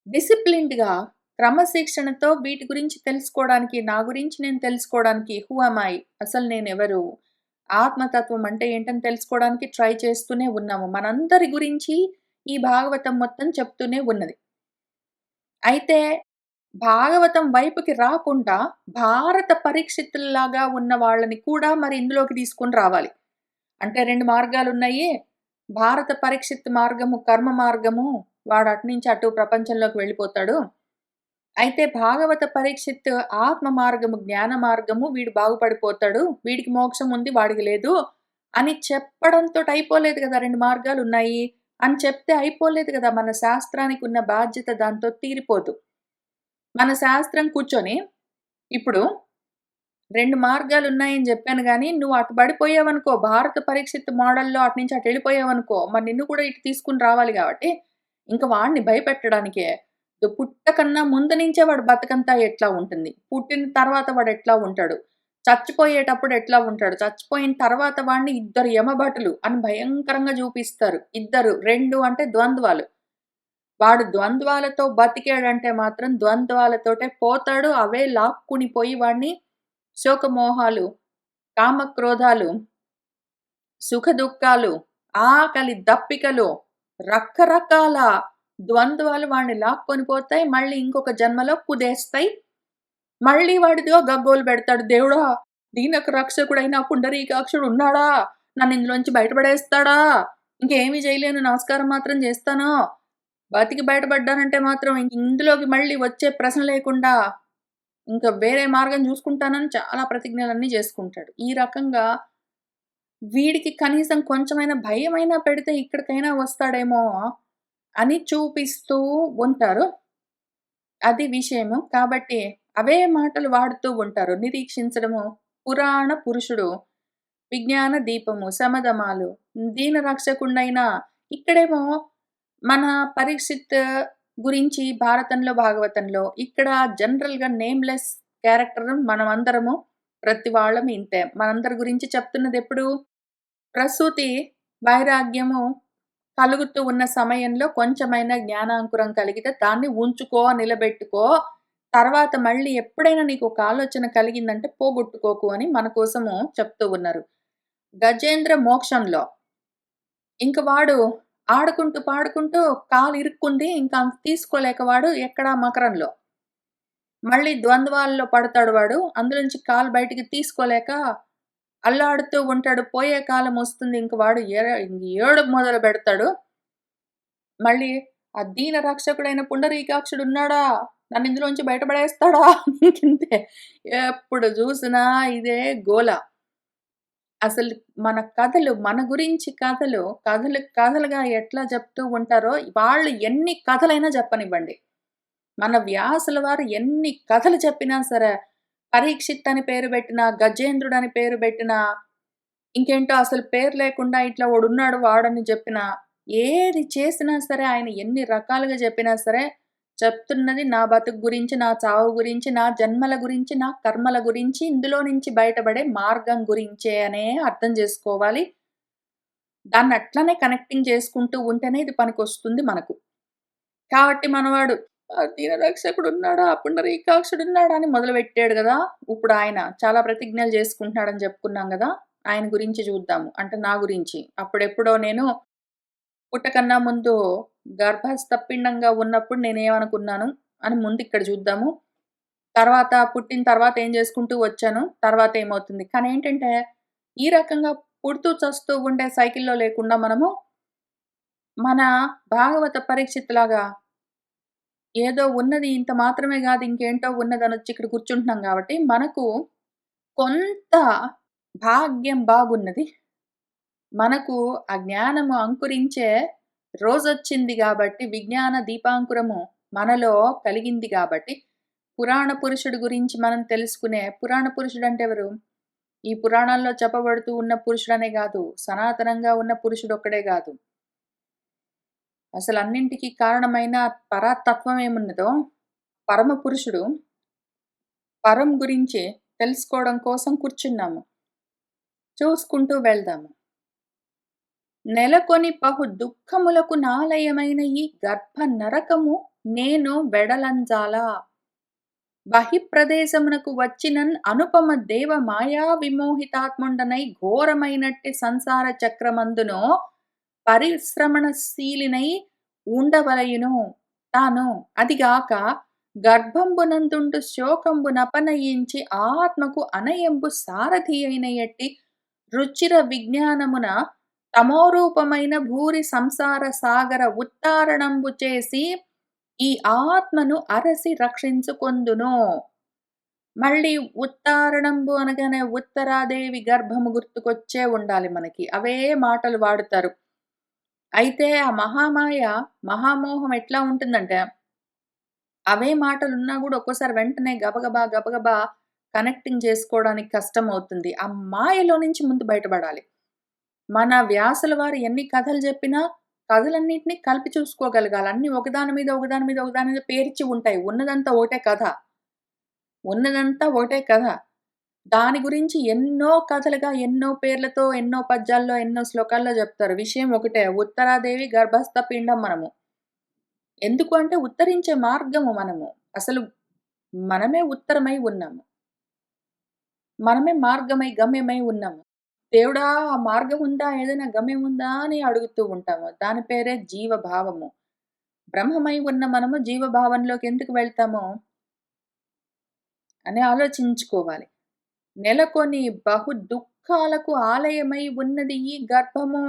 డిసిప్లిన్డ్‌గా, క్రమశిక్షణతో వీటి గురించి తెలుసుకోవడానికి, నా గురించి నేను తెలుసుకోవడానికి, హూ యామ్ ఐ? అసలు నేనెవరు? ఆత్మతత్వం అంటే ఏంటని తెలుసుకోవడానికి ట్రై చేస్తూనే ఉన్నాము. మనందరి గురించి ఈ భాగవతం మొత్తం చెప్తూనే ఉన్నది. అయితే భాగవతం వైపుకి రాకుండా భారత పరీక్షితుల్లాగా ఉన్న వాళ్ళని కూడా మరి ఇందులోకి తీసుకొని రావాలి. అంటే 2 మార్గాలున్నాయి. భారత పరీక్షిత్ మార్గము, కర్మ మార్గము. వాడు అటునుంచి అటు ప్రపంచంలోకి వెళ్ళిపోతాడు. అయితే భాగవత పరీక్షిత్ ఆత్మ మార్గము, జ్ఞాన మార్గము వీడు బాగుపడిపోతాడు. వీడికి మోక్షం ఉంది, వాడికి లేదు అని చెప్పడంతోటి అయిపోలేదు గదా! 2 మార్గాలున్నాయి అని చెప్తే అయిపోలేదు గదా! మన శాస్త్రానికి ఉన్న బాధ్యత దాంతో తీరిపోదు. మన శాస్త్రం కూర్చొని ఇప్పుడు 2 మార్గాలున్నాయని జెప్పాను గానీ, నువ్వు అటు పడిపోయావనుకో, భారత పరీక్షిత్ మోడల్‌లో అటు నుంచి అటు ఎళ్ళిపోయావనుకో, మరి నిన్ను కూడా ఇటు తీసుకొని రావాలి గాబట్టి, ఇంక వాడిని భయపెట్టడానికే. పుట్టకన్నా ముందు నుంచే వాడి బతుకంతా ఎట్లా ఉంటుంది? పుట్టిన తర్వాత వాడెట్లా ఉంటాడు? చచ్చిపోయేటప్పుడు ఎట్లా ఉంటాడు? చచ్చిపోయిన తర్వాత వాడిని ఇద్దరు యమభటులు అని భయంకరంగా జూపిస్తారు. ఇద్దరు, 2 అంటే ద్వంద్వాలు. వాడు ద్వంద్వాలతో బతికాడంటే మాత్రం ద్వంద్వాలతోటే పోతాడు. అవే లాక్కుని పోయి వాడిని శోకమోహాలు, కామక్రోధాలు, సుఖదుఃఖాలు, ఆకలి దప్పికలు, రకరకాల ద్వంద్వాలు వాడిని లాక్కొని పోతాయి. మళ్ళీ ఇంకొక జన్మలో కుదేస్తాయి. మళ్ళీ వాడిదిగో గగ్గోలు పెడతాడు. దేవుడా! దీనకు రక్షకుడైన పుండరీకాక్షుడు ఉన్నాడా? నన్ను ఇందులోంచి బయటపడేస్తాడా? ఇంకేమి చేయలేను. నమస్కారం మాత్రం చేస్తాను. బతికి బయటపడ్డానంటే మాత్రం ఇందులోకి మళ్ళీ వచ్చే ప్రశ్న లేకుండా ఇంకా వేరే మార్గం జూసుకుంటానని చాలా ప్రతిజ్ఞలన్నీ జేసుకుంటాడు. ఈ రకంగా వీడికి కనీసం కొంచెమైనా భయమైనా పెడితే ఇక్కడికైనా వస్తాడేమో అని చూపిస్తూ ఉంటారు. అది విషయము. కాబట్టి అవే మాటలు వాడుతూ ఉంటారు. నిరీక్షించడము. పురాణ పురుషుడు విజ్ఞాన దీపము, శమదమాలు, దీన రక్షకుండైన ఇక్కడేమో మన పరీక్షిత్ గురించి భారతంలో, భాగవతంలో ఇక్కడ జనరల్‌గా నేమ్‌లెస్ క్యారెక్టర్ మనమందరము ప్రతి వాళ్ళం ఇంతే. మనందరి గురించి చెప్తున్నదెప్పుడు? ప్రసూతి వైరాగ్యము కలుగుతూ ఉన్న సమయంలో కొంచెమైనా జ్ఞానాంకురం కలిగితే దాన్ని ఉంచుకో, నిలబెట్టుకో. తర్వాత మళ్ళీ ఎప్పుడైనా నీకొక ఆలోచన కలిగిందంటే పోగొట్టుకోకు అని మన కోసము చెప్తూ ఉన్నారు. గజేంద్ర మోక్షంలో ఇంక వాడు ఆడుకుంటూ, పాడుకుంటూ కాలు ఇరుక్కుంది. ఇంకా తీసుకోలేక వాడు ఎక్కడ మకరంలో. మళ్ళీ ద్వంద్వాల్లో పడతాడు వాడు. అందులోంచి కాలు బయటికి తీసుకోలేక అల్లాడుతూ ఉంటాడు. పోయే కాలమొస్తుంది. ఇంక వాడు ఏడుపు మొదలుపెడతాడు. మళ్ళీ ఆ దీన రక్షకుడైన పుండరీకాక్షుడున్నాడా? నన్నిందులోంచి బయటపడేస్తాడా? ఇంకింతే. ఎప్పుడు జూసినా ఇదే గోల. అసలు మన కథలు, మన గురించి కథలు, కథలుగా ఎట్లా చెప్తూ ఉంటారో, వాళ్ళు ఎన్ని కథలైనా చెప్పనివ్వండి. మన వ్యాసుల వారు ఎన్ని కథలు చెప్పినా సరే, పరీక్షిత్ అని పేరు పెట్టినా, గజేంద్రుడని పేరు పెట్టినా, ఇంకేంటో అసలు పేరు లేకుండా ఇట్లా వాడున్నాడు వాడని చెప్పినా, ఏది చేసినా సరే, ఆయన ఎన్ని రకాలుగా చెప్పినా సరే, చెప్తున్నది నా బతుకు గురించి, నా చావు గురించి, నా జన్మల గురించి, నా కర్మల గురించి, ఇందులో నుంచి బయటపడే మార్గం గురించే అనే అర్థం చేసుకోవాలి. దాన్నట్లనే కనెక్టింగ్ చేసుకుంటూ ఉంటేనే ఇది పనికొస్తుంది మనకు. కాబట్టి మనవాడు దీనరక్షకుడున్నాడా, పుండరీకాక్షుడున్నాడా అని మొదలుపెట్టాడు గదా! ఇప్పుడు ఆయన చాలా ప్రతిజ్ఞలు చేసుకుంటున్నాడని చెప్పుకున్నాం గదా! ఆయన గురించి చూద్దాము. అంటే నా గురించి. అప్పుడెప్పుడో నేను పుట్టకన్నా ముందు గర్భస్థ పిండంగా ఉన్నప్పుడు నేనేమనుకున్నాను అని ముందిక్కడ చూద్దాము. తర్వాత పుట్టిన తర్వాత ఏం చేసుకుంటూ వచ్చాను. తర్వాత ఏమవుతుంది. కానీ ఏంటంటే, ఈ రకంగా పుడుతూ చస్తూ ఉండే సైకిల్‌లో లేకుండా మనము మన భాగవత పరీక్షిత్‌లాగా ఏదో ఉన్నది ఇంత మాత్రమే గాదు ఇంకేంటో ఉన్నదనొచ్చి ఇక్కడ కూర్చుంటున్నాం గాబట్టి, మనకు కొంత భాగ్యం బాగున్నది. మనకు ఆ జ్ఞానము అంకురించే రోజొచ్చింది గాబట్టి, విజ్ఞాన దీపాంకురము మనలో కలిగింది గాబట్టి, పురాణ పురుషుడు గురించి మనం తెలుసుకునే పురాణ పురుషుడంటే ఎవరు? ఈ పురాణాల్లో చెప్పబడుతూ ఉన్న పురుషుడనే గాదు, సనాతనంగా ఉన్న పురుషుడొక్కడే గాదు. అసలన్నింటికి కారణమైన పరాతత్వం ఏమున్నదో, పరమ పురుషుడు, పరం గురించి తెలుసుకోవడం కోసం కూర్చున్నాము. చూసుకుంటూ వెళ్దాము. నెలకొని బహు దుఃఖములకు నాలయమైన ఈ గర్భ నరకము నేను వెడలంజాలా. బహిప్రదేశమునకు వచ్చినన్ అనుపమ దేవ మాయా విమోహితాత్ముండనై ఘోరమైనట్టి సంసార చక్రమందునో పరిశ్రమణశీలినై ఉండవలయును. తాను అదిగాక గర్భంబునందుండు శోకంబునపనయించి ఆత్మకు అనయంబు సారథి అయిన ఎట్టి రుచిర విజ్ఞానమున తమోరూపమైన భూరి సంసార సాగర ఉత్తారణంబు చేసి ఈ ఆత్మను అరసి రక్షించుకొందును. మళ్ళీ ఉత్తారణంబు అనగానే ఉత్తరాదేవి గర్భము గుర్తుకొచ్చే ఉండాలి మనకి. అవే మాటలు వాడుతారు. అయితే ఆ మహామాయ, మహామోహం ఎట్లా ఉంటుందంటే, అవే మాటలున్నా గూడా ఒక్కోసారి వెంటనే గబగబా కనెక్టింగ్ చేసుకోవడానికి కష్టమవుతుంది. ఆ మాయలో నుంచి ముందు బయటపడాలి. మన వ్యాసుల వారు ఎన్ని కథలు చెప్పినా, కథలన్నిటిని కలిపి చూసుకోగలగాలి. అన్నీ ఒకదాని మీద, ఒకదాని మీద, ఒకదాని మీద పేర్చి ఉంటాయి. ఉన్నదంతా ఒకటే కథ. ఉన్నదంతా ఒకటే కథ. దాని గురించి ఎన్నో కథలుగా, ఎన్నో పేర్లతో, ఎన్నో పద్యాల్లో, ఎన్నో శ్లోకాల్లో జెప్తారు. విషయం ఒకటే. ఉత్తరాదేవి గర్భస్థ పిండం మనము. ఎందుకు అంటే ఉత్తరించే మార్గము మనము. అసలు మనమే ఉత్తరమై ఉన్నాము. మనమే మార్గమై, గమ్యమై ఉన్నాము. దేవుడా! ఆ మార్గం ఉందా? ఏదైనా గమ్యం ఉందా? అని అడుగుతూ ఉంటాము. దాని పేరే జీవభావము. బ్రహ్మమై ఉన్న మనము జీవభావంలోకి ఎందుకు వెళ్తాము అని ఆలోచించుకోవాలి. నెలకొని బహు దుఃఖాలకు ఆలయమై ఉన్నది ఈ గర్భము.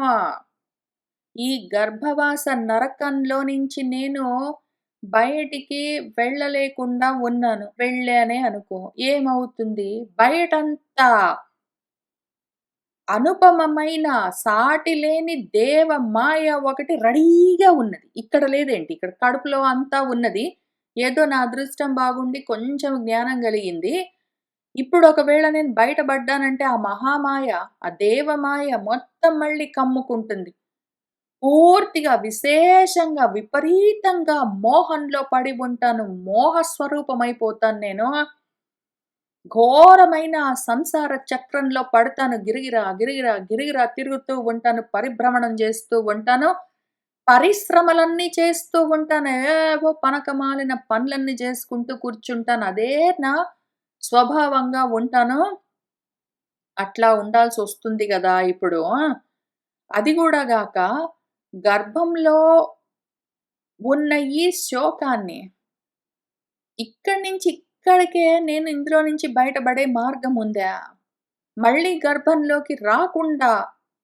ఈ గర్భవాస నరకంలో నుంచి నేను బయటికి వెళ్ళలేకుండా ఉన్నాను. వెళ్ళానే అనుకో. ఏమవుతుంది? బయటంతా అనుపమమైన సాటిలేని దేవ మాయ ఒకటి రెడీగా ఉన్నది. ఇక్కడ లేదేంటి? ఇక్కడ కడుపులో అంతా ఉన్నది. ఏదో నా అదృష్టం బాగుండి కొంచెం జ్ఞానం కలిగింది. ఇప్పుడు ఒకవేళ నేను బయటపడ్డానంటే ఆ మహామాయ, ఆ దేవమాయ మొత్తం మళ్ళీ కమ్ముకుంటుంది. పూర్తిగా, విశేషంగా, విపరీతంగా మోహంలో పడి ఉంటాను. మోహ స్వరూపమైపోతాను నేను. ఘోరమైన ఆ సంసార చక్రంలో పడతాను. గిరగిరా, గిరగిరా, గిరగిరా తిరుగుతూ ఉంటాను. పరిభ్రమణం చేస్తూ ఉంటాను. పరిశ్రమలన్నీ చేస్తూ ఉంటాను. ఏవో పనకమాలిన పనులన్నీ చేసుకుంటూ కూర్చుంటాను. అదే నా స్వభావంగా ఉంటాను. అట్లా ఉండాల్సొస్తుంది గదా! ఇప్పుడు. అది గూడా గాక గర్భంలో ఉన్న ఈ శోకాన్ని ఇక్కడి నుంచి ఇక్కడికే నేను ఇందులో నుంచి బయటపడే మార్గం ఉందా? మళ్ళీ గర్భంలోకి రాకుండా,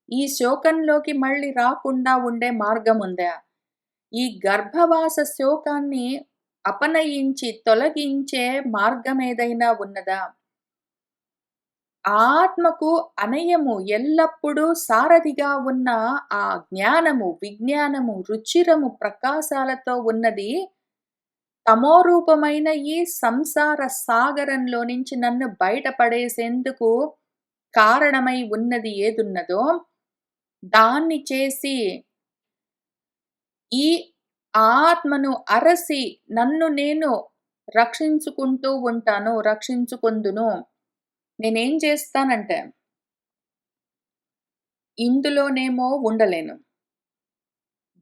ఈ శోకంలోకి మళ్ళీ రాకుండా ఉండే మార్గం ఉందా? ఈ గర్భవాస శోకాన్ని అపనయించి, తొలగించే మార్గమేదైనా ఉన్నదా? ఆత్మకు అనయము ఎల్లప్పుడూ సారథిగా ఉన్న ఆ జ్ఞానము, విజ్ఞానము, రుచిరము, ప్రకాశాలతో ఉన్నది తమోరూపమైన ఈ సంసార సాగరంలో నుంచి నన్ను బయటపడేసేందుకు కారణమై ఉన్నది ఏదున్నదో, దాన్ని చేసి ఈ ఆత్మను అరసి నన్ను నేను రక్షించుకుంటూ ఉంటాను. రక్షించుకొందును. నేనేం చేస్తానంటే, ఇందులోనేమో ఉండలేను.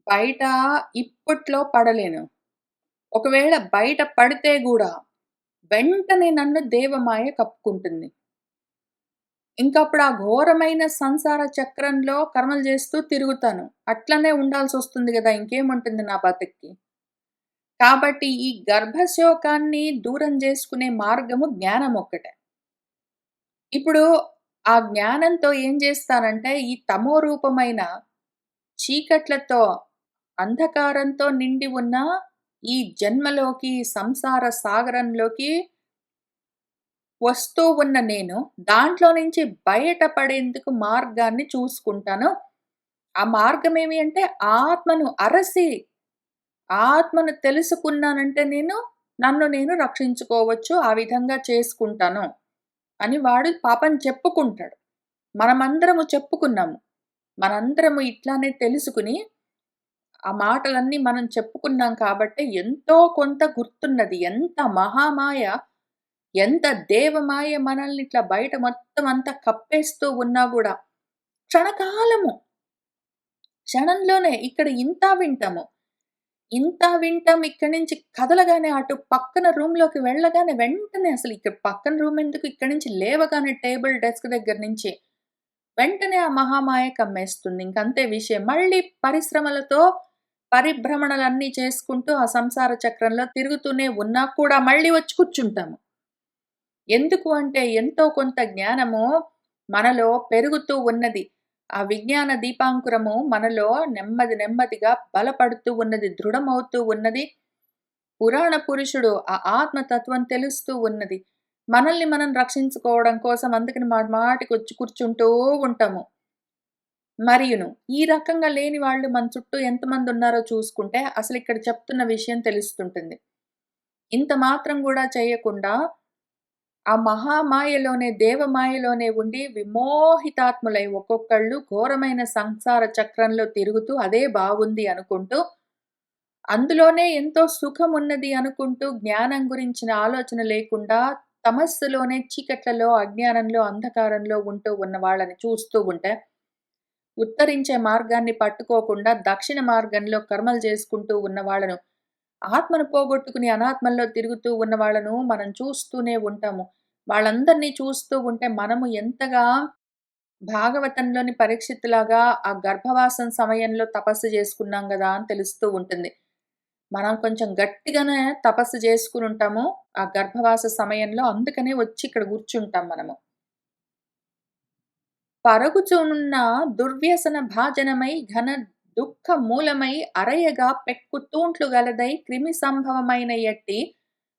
బయట ఇప్పట్లో పడలేను. ఒకవేళ బయట పడితే గూడా వెంటనే నన్ను దేవమాయ కప్పుకుంటుంది. ఇంకప్పుడు ఆ ఘోరమైన సంసార చక్రంలో కర్మలు చేస్తూ తిరుగుతాను. అట్లనే ఉండాల్సొస్తుంది గదా! ఇంకేముంటుంది నా బతుక్కి. కాబట్టి ఈ గర్భశోకాన్ని దూరం జేసుకునే మార్గము జ్ఞానమొక్కటే. ఇప్పుడు ఆ జ్ఞానంతో ఏం జేస్తానంటే, ఈ తమో రూపమైన చీకట్లతో, అంధకారంతో నిండి ఉన్న ఈ జన్మలోకి, సంసార సాగరంలోకి వస్తూ ఉన్న నేను, దాంట్లో నుంచి బయటపడేందుకు మార్గాన్ని చూసుకుంటాను. ఆ మార్గమేమి అంటే, ఆత్మను అరసి, ఆత్మను తెలుసుకున్నానంటే నన్ను నేను రక్షించుకోవచ్చు. ఆ విధంగా చేసుకుంటాను అని వాడు పాపం చెప్పుకుంటాడు. మనమందరము చెప్పుకున్నాము. మనందరము ఇట్లానే తెలుసుకుని, ఆ మాటలన్నీ మనం చెప్పుకున్నాం కాబట్టే ఎంతో కొంత గుర్తున్నది. ఎంత మహామాయ, ఎంత దేవమాయ మనల్ని ఇట్లా బయట మొత్తం అంతా కప్పేస్తూ ఉన్నా గూడా, క్షణకాలము, క్షణంలోనే ఇక్కడ ఇంతా వింటాము. ఇంత వింటాం ఇక్కడి నుంచి కదలగానే అటు పక్కన రూమ్‌లోకి వెళ్ళగానే వెంటనే అసలు ఇక్కడ పక్కన రూమ్ ఎందుకు ఇక్కడి నుంచి లేవగానే టేబుల్, డెస్క్ దగ్గర నుంచి వెంటనే ఆ మహామాయ కమ్మేస్తుంది. ఇంకంతే విషయం. మళ్ళీ పరిశ్రమలతో పరిభ్రమణలన్నీ చేసుకుంటూ ఆ సంసార చక్రంలో తిరుగుతూనే ఉన్నా కూడా మళ్ళీ వచ్చి కూర్చుంటాము. ఎందుకు అంటే ఎంతో కొంత జ్ఞానము మనలో పెరుగుతూ ఉన్నది. ఆ విజ్ఞాన దీపాంకురము మనలో నెమ్మది నెమ్మదిగా బలపడుతూ ఉన్నది. దృఢమవుతూ ఉన్నది. పురాణ పురుషుడు ఆ ఆత్మతత్వం తెలుస్తూ ఉన్నది. మనల్ని మనం రక్షించుకోవడం కోసం అందుకని మాటికొచ్చి కూర్చుంటూ ఉంటాము. మరియును ఈ రకంగా లేని వాళ్ళు మన చుట్టూ ఎంతమందున్నారో చూసుకుంటే అసలిక్కడ చెప్తున్న విషయం తెలుస్తుంటుంది. ఇంత మాత్రం గూడా చేయకుండా ఆ మహామాయలోనే, దేవమాయలోనే ఉండి విమోహితాత్ములై ఒక్కొక్కళ్ళు ఘోరమైన సంసార చక్రంలో తిరుగుతూ అదే బాగుంది అనుకుంటూ, అందులోనే ఎంతో సుఖమున్నది అనుకుంటూ జ్ఞానం గురించిన ఆలోచన లేకుండా తమస్సులోనే చీకట్లలో, అజ్ఞానంలో, అంధకారంలో ఉంటూ ఉన్న వాళ్ళని చూస్తూ ఉంటే, ఉత్తరించే మార్గాన్ని పట్టుకోకుండా దక్షిణ మార్గంలో కర్మలు చేసుకుంటూ ఉన్న వాళ్ళను, ఆత్మను పోగొట్టుకుని అనాత్మల్లో తిరుగుతూ ఉన్న వాళ్ళను మనం చూస్తూనే ఉంటాము. వాళ్ళందరినీ చూస్తూ ఉంటే మనము ఎంతగా భాగవతంలోని పరీక్షిత్తులాగా ఆ గర్భవాసం సమయంలో తపస్సు చేసుకున్నాం గదా! అని తెలుస్తూ ఉంటుంది. మనం కొంచెం గట్టిగానే తపస్సు చేసుకొనుంటాము. ఆ గర్భవాస సమయంలో అందుకనే వచ్చి ఇక్కడ కూర్చుంటాం మనము. పరగుచునున్న దుర్వ్యసన భాజనమై ఘన దుఃఖ మూలమై అరయగా పెక్కు తూంట్లు గలదై క్రిమి సంభవమైన ఎట్టి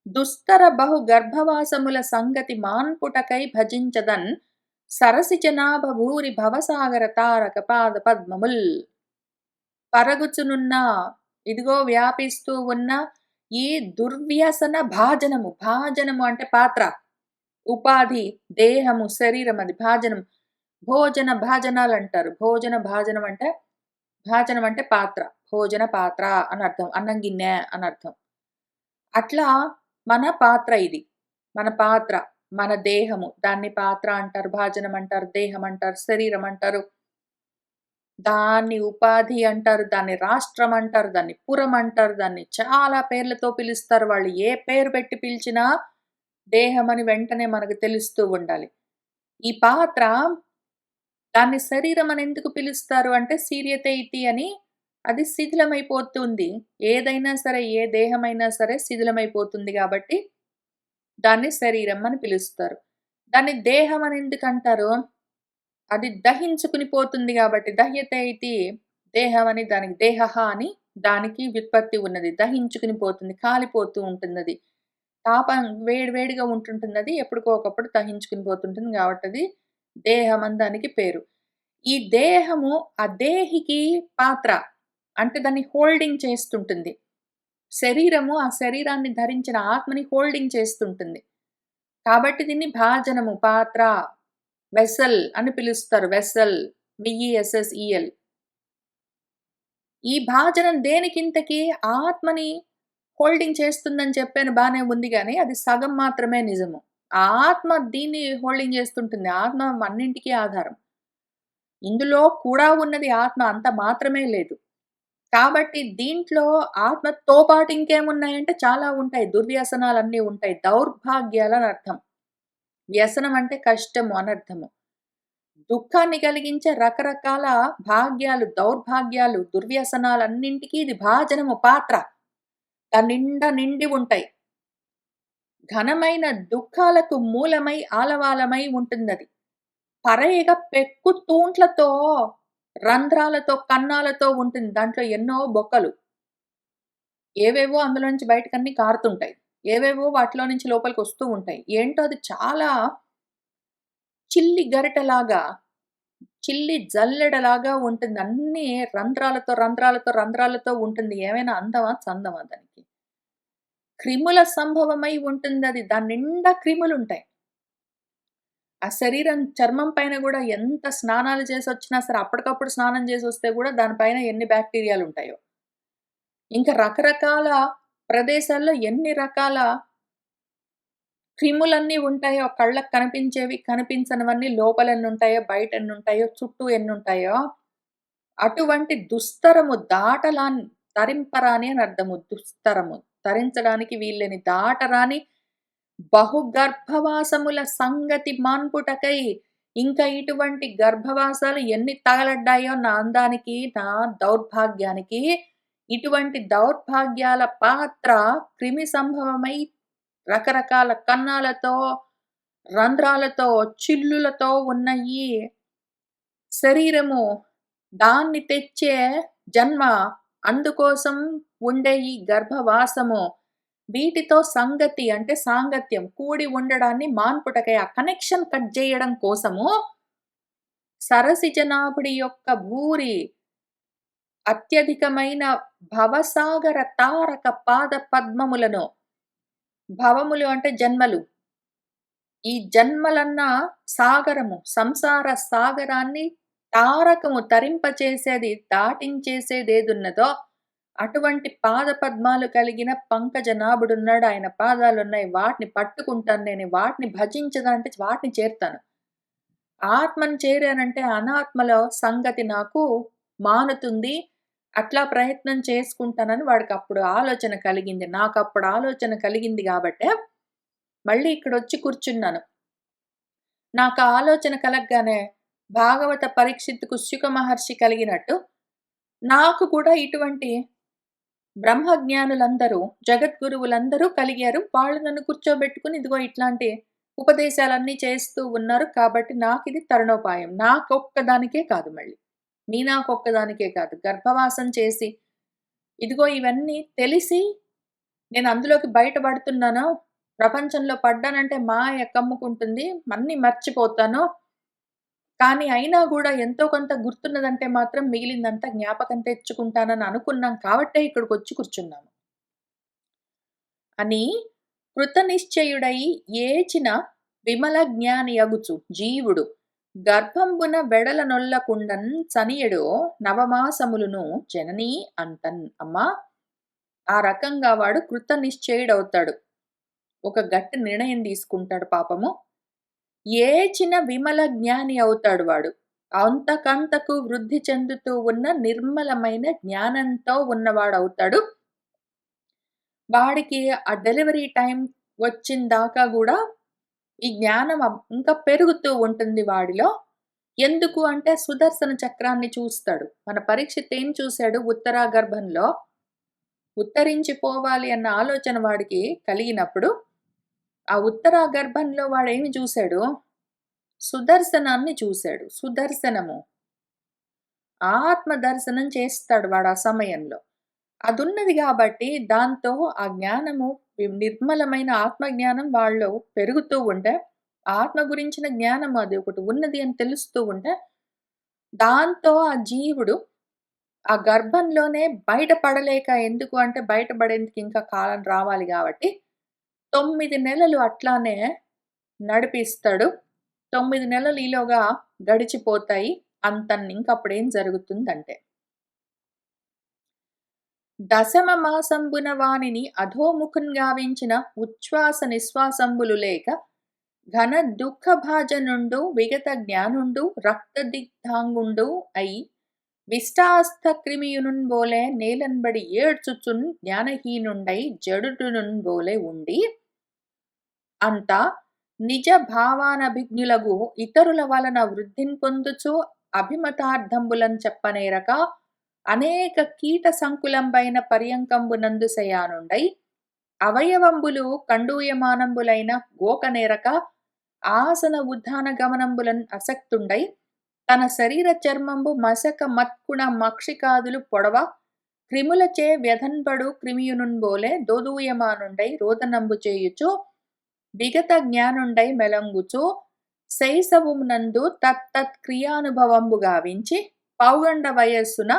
దుస్తర బహు గర్భవాసముల సంగతి మాన్పుటకై భజించదన్ సరసి జనాభ భూరి భవసాగర తారక పాద పద్మముల్. పరగుచునున్న, ఇదిగో వ్యాపిస్తూ ఉన్న ఈ దుర్వ్యసన భాజనము. భాజనము అంటే పాత్ర. ఉపాధి, దేహము, శరీరం అది భాజనం. భోజన భాజనాలంటారు. భోజన భాజనం అంటే భాజనం అంటే పాత్ర. భోజన పాత్ర అనర్థం. అన్నం గిన్నె అనర్థం. అట్లా మన పాత్ర ఇది. మన పాత్ర, మన దేహము. దాన్ని పాత్ర అంటారు, భాజనం అంటారు, దేహం అంటారు, శరీరం అంటారు. దాన్ని ఉపాధి అంటారు, దాన్ని రాష్ట్రం అంటారు, దాన్ని పురం అంటారు, దాన్ని చాలా పేర్లతో పిలుస్తారు. వాళ్ళు ఏ పేరు పెట్టి పిలిచినా దేహమని వెంటనే మనకు తెలుస్తూ ఉండాలి. ఈ పాత్ర దాన్ని శరీరం అని ఎందుకు పిలుస్తారు అంటే సీర్యతే ఇతి అని అది శిథిలమైపోతుంది. ఏదైనా సరే, ఏ దేహమైనా సరే శిథిలమైపోతుంది గాబట్టి దాన్ని శరీరం అని పిలుస్తారు. దాన్ని దేహం అని ఎందుకంటారు? అది దహించుకుని పోతుంది గాబట్టి దహ్యతే ఇతి దేహం అని దానికి దేహః అని దానికి వ్యుత్పత్తి ఉన్నది. దహించుకుని పోతుంది. కాలిపోతూ ఉంటుందది. వేడి వేడిగా ఉంటుంటుందది. ఎప్పటికో ఒకప్పుడు దహించుకుని పోతుంటుంది గాబట్టది దేహం అని దానికి పేరు. ఈ దేహము ఆ దేహికి పాత్ర. అంటే దాన్ని హోల్డింగ్ చేస్తుంటుంది. శరీరము ఆ శరీరాన్ని ధరించిన ఆత్మని హోల్డింగ్ చేస్తుంటుంది. కాబట్టి దీన్ని భాజనము, పాత్ర, వెసల్ అని పిలుస్తారు. Vessel, VESSEL. ఈ భాజనం దేనికింతకి ఆత్మని హోల్డింగ్ చేస్తుందని చెప్పాను బానే ఉంది గానీ, అది సగం మాత్రమే నిజము. ఆ ఆత్మ దీన్ని హోల్డింగ్ చేస్తుంటుంది. ఆత్మ అన్నింటికి ఆధారం. ఇందులో కూడా ఉన్నది ఆత్మ అంత మాత్రమే లేదు. కాబట్టి దీంట్లో ఆత్మతో పాటు ఇంకేమున్నాయంటే చాలా ఉంటాయి. దుర్వ్యసనాలన్నీ ఉంటాయి. దౌర్భాగ్యాలని అర్థం. వ్యసనం అంటే కష్టము అనర్థము. దుఃఖాన్ని కలిగించే రకరకాల భాగ్యాలు, దౌర్భాగ్యాలు, దుర్వ్యసనాలన్నింటికి ఇది భాజనము పాత్ర. దాని నిండా నిండి ఉంటాయి. ఘనమైన దుఃఖాలకు మూలమై, ఆలవాలమై ఉంటుందది. పరేగ పెక్కు తూంట్లతో, రంధ్రాలతో, కన్నాలతో ఉంటుంది. దాంట్లో ఎన్నో బొక్కలు. ఏవేవో అందులో నుంచి బయటకన్నీ కారుతుంటాయి. ఏవేవో వాటిలో నుంచి లోపలికొస్తూ ఉంటాయి. ఏంటో అది చాలా చిల్లి గరిటెలాగా, చిల్లి జల్లెడలాగా ఉంటుంది. అన్నీ రంధ్రాలతో ఉంటుంది. ఏమైనా అందమా? చందమా దానికి? క్రిముల సంభవమై ఉంటుందది. దాని నిండా క్రిములుంటాయి. ఆ శరీరం చర్మం పైన గూడా ఎంత స్నానాలు చేసొచ్చినా సరే, అప్పటికప్పుడు స్నానం చేసొస్తే గూడా దాని పైన ఎన్ని బాక్టీరియాలుంటాయో. ఇంకా రకరకాల ప్రదేశాల్లో ఎన్ని రకాల క్రిములన్నీ ఉంటాయో, కళ్ళకి కనిపించేవి, కనిపించనివన్నీ లోపలెన్నుంటాయో, బయటెన్నుంటాయో, చుట్టూ ఎన్నుంటాయో, అటువంటి దుస్తరము తరింపరాని అని అర్థము. దుస్తరము. తరించడానికి వీల్లేని దాటరాని బహుగర్భవాసముల సంగతి మాన్పుటకై ఇంకా ఇటువంటి గర్భవాసాలు ఎన్ని తగలడ్డాయో నా అందానికి, నా దౌర్భాగ్యానికి, ఇటువంటి దౌర్భాగ్యాల పాత్ర క్రిమి సంభవమై రకరకాల కన్నాలతో, రంధ్రాలతో, చిల్లులతో ఉన్న ఈ శరీరము దాన్ని తెచ్చే జన్మ, అందుకోసం ఉండే ఈ గర్భవాసము, వీటితో సంగతి అంటే సాంగత్యం కూడి ఉండడాన్ని మాన్పుటకై ఆ కనెక్షన్ కట్ జేయడం కోసము సరసిజనాభుడి యొక్క భూరి అత్యధికమైన భవసాగర తారక పాద పద్మములను భవములు అంటే జన్మలు. ఈ జన్మలన్న సాగరము, సంసార సాగరాన్ని తారకము తరింపచేసేది, దాటించేసేదేదున్నదో అటువంటి పాద పద్మాలు కలిగిన పంకజనాభుడున్నాడు. ఆయన పాదాలున్నాయి. వాటిని పట్టుకుంటాను నేను. వాటిని భజించదంటే వాటిని చేరుతాను. ఆత్మను చేరానంటే అనాత్మలో సంగతి నాకు మానుతుంది. అట్లా ప్రయత్నం చేసుకుంటానని వాడికప్పుడు ఆలోచన కలిగింది. నాకప్పుడు ఆలోచన కలిగింది గాబట్టే మళ్ళీ ఇక్కడొచ్చి కూర్చున్నాను. నాకా ఆలోచన కలగ్గానే భాగవత పరీక్షిత్తుకు శుక మహర్షి కలిగినట్టు నాకు కూడా ఇటువంటి బ్రహ్మజ్ఞానులందరూ, జగద్గురువులందరూ కలిగారు. వాళ్ళు నన్ను కూర్చోబెట్టుకొని ఇదిగో ఇట్లాంటి ఉపదేశాలన్నీ చేస్తూ ఉన్నారు. కాబట్టి నాకిది తరుణోపాయం. నాకొక్కదానికే కాదు మళ్ళీ. నాకొక్కదానికే కాదు. గర్భవాసం చేసి, ఇదిగో ఇవన్నీ తెలిసి నేను అందులోకి బయటపడుతున్నాను. ప్రపంచంలో పడ్డానంటే మాయ కమ్ముకుంటుంది. అన్నీ మర్చిపోతాను. కానీ అయినా గూడా ఎంతో కొంత గుర్తున్నదంటే మాత్రం మిగిలిందంతా జ్ఞాపకం తెచ్చుకుంటానని అనుకున్నాం కాబట్టే ఇక్కడికొచ్చి కూర్చున్నాము. అని కృతనిశ్చయుడై ఏచిన విమల జ్ఞానియగుచు జీవుడు గర్భంబున వెడల నొల్లకుండన్ చనియడు నవమాసములును జననీ అంతన్. అమ్మా, ఆ రకంగా వాడు కృత నిశ్చయుడవుతాడు. ఒక గట్టి నిర్ణయం తీసుకుంటాడు పాపము. ఏచిన విమల జ్ఞాని అవుతాడు వాడు. అంతకంతకు వృద్ధి చెందుతూ ఉన్న నిర్మలమైన జ్ఞానంతో ఉన్నవాడవుతాడు. వాడికి ఆ డెలివరీ టైం వచ్చిన దాకా కూడా ఈ జ్ఞానం ఇంకా పెరుగుతూ ఉంటుంది వాడిలో. ఎందుకు అంటే సుదర్శన చక్రాన్ని చూస్తాడు. మన పరీక్షిత్ ఏం చూశాడు? ఉత్తరాగర్భంలో ఉత్తరించిపోవాలి అన్న ఆలోచన వాడికి కలిగినప్పుడు ఆ ఉత్తరాగర్భంలో వాడేమి చూశాడు? సుదర్శనాన్ని చూశాడు. సుదర్శనము ఆత్మ దర్శనం చేస్తాడు వాడు ఆ సమయంలో. అదున్నది కాబట్టి దాంతో ఆ జ్ఞానము, నిర్మలమైన ఆత్మజ్ఞానం వాళ్ళలో పెరుగుతూ ఉంటే, ఆత్మ గురించిన జ్ఞానం అది ఒకటి ఉన్నది అని తెలుస్తూ ఉంటే, దాంతో ఆ జీవుడు ఆ గర్భంలోనే బయటపడలేక, ఎందుకు అంటే బయటపడేందుకు ఇంకా కాలం రావాలి కాబట్టి 9 నెలలు అట్లానే నడిపిస్తాడు. 9 నెలలు ఈలోగా గడిచిపోతాయి. ఇంకప్పుడేం జరుగుతుందంటే, దశమ మాసంబున వానిని అధోముఖున్ గావించిన ఉచ్ఛ్వాస నిశ్వాసంబులు లేక ఘన దుఃఖ భాజనుండు విగత జ్ఞానుండు రక్తదిగ్ధాంగుండు అయి విష్టాస్థ క్రిమియునున్ బోలే నేలన్బడి ఏడ్చుచున్ జ్ఞానహీనుండై జడుడునున్ బోలే ఉండి అంతా నిజ భావానభిజ్ఞులగు ఇతరుల వలన వృద్ధిన్ పొందుచు అభిమతార్థంబులను చెప్పనేరక అనేక కీట సంకులంబైన పర్యంకంబునందు శయానుండై అవయవంబులు కండూయమానంబులైన గోకనేరక ఆసన ఉద్ధాన గమనంబులన్ అసక్తుండై తన శరీర చర్మంబు మసక మత్కుణ మక్షికాదులు పొడవ క్రిములచే వ్యధన్బడు క్రిమియునున్ బోలే దోదూయమానుండై రోదనంబు చేయుచు విగత జ్ఞానుండై మెలంగుచు శైశవునందు తత్తత్ క్రియానుభవంబు గావించి పౌగండ వయస్సున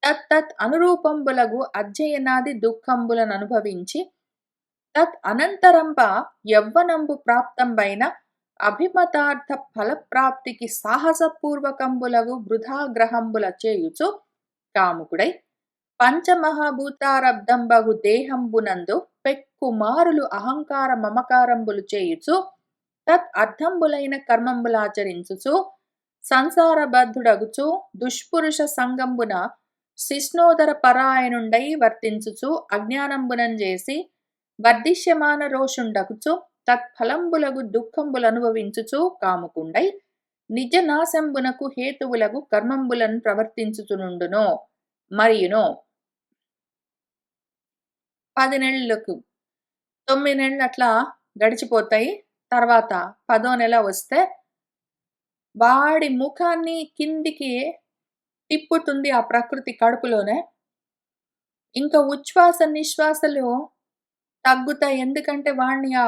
తత్తత్ అనురూపంబులగు అధ్యయనాది దుఃఖంబులను అనుభవించి తత్ అనంతరంప యవ్వనంబు ప్రాప్తంబైన అభిమతార్థ ఫలప్రాప్తికి సాహసపూర్వకంబులగు వృధాగ్రహంబుల చేయుచు కాముకుడై పంచమహాభూతారబ్దంబగు దేహంబునందు పెక్కుమారులు అహంకార మమకారంబులు చేయుచు తత్ అర్థంబులైన కర్మంబులాచరించుచు సంసారబద్ధుడగుచు దుష్పురుష సంగంబున శిష్ణోదర పరాయణుండై వర్తించుచు అజ్ఞానంబునం చేసి వర్ధిష్యమాన రోషుండగుచు తత్ఫలంబులగు దుఃఖంబులనుభవించుచు కాముకుండై నిజ నాశంబునకు హేతువులగు కర్మంబులను ప్రవర్తించుచునుండునో మరియునో 10 నెలలకు 9 నెలలు అట్లా గడిచిపోతాయి. తర్వాత 10వ నెల వస్తే వాడి ముఖాన్ని కిందికి తిప్పుతుంది ఆ ప్రకృతి కడుపులోనే. ఇంకా ఉచ్ఛ్వాస నిశ్వాసలు తగ్గుతాయి. ఎందుకంటే వాడిని ఆ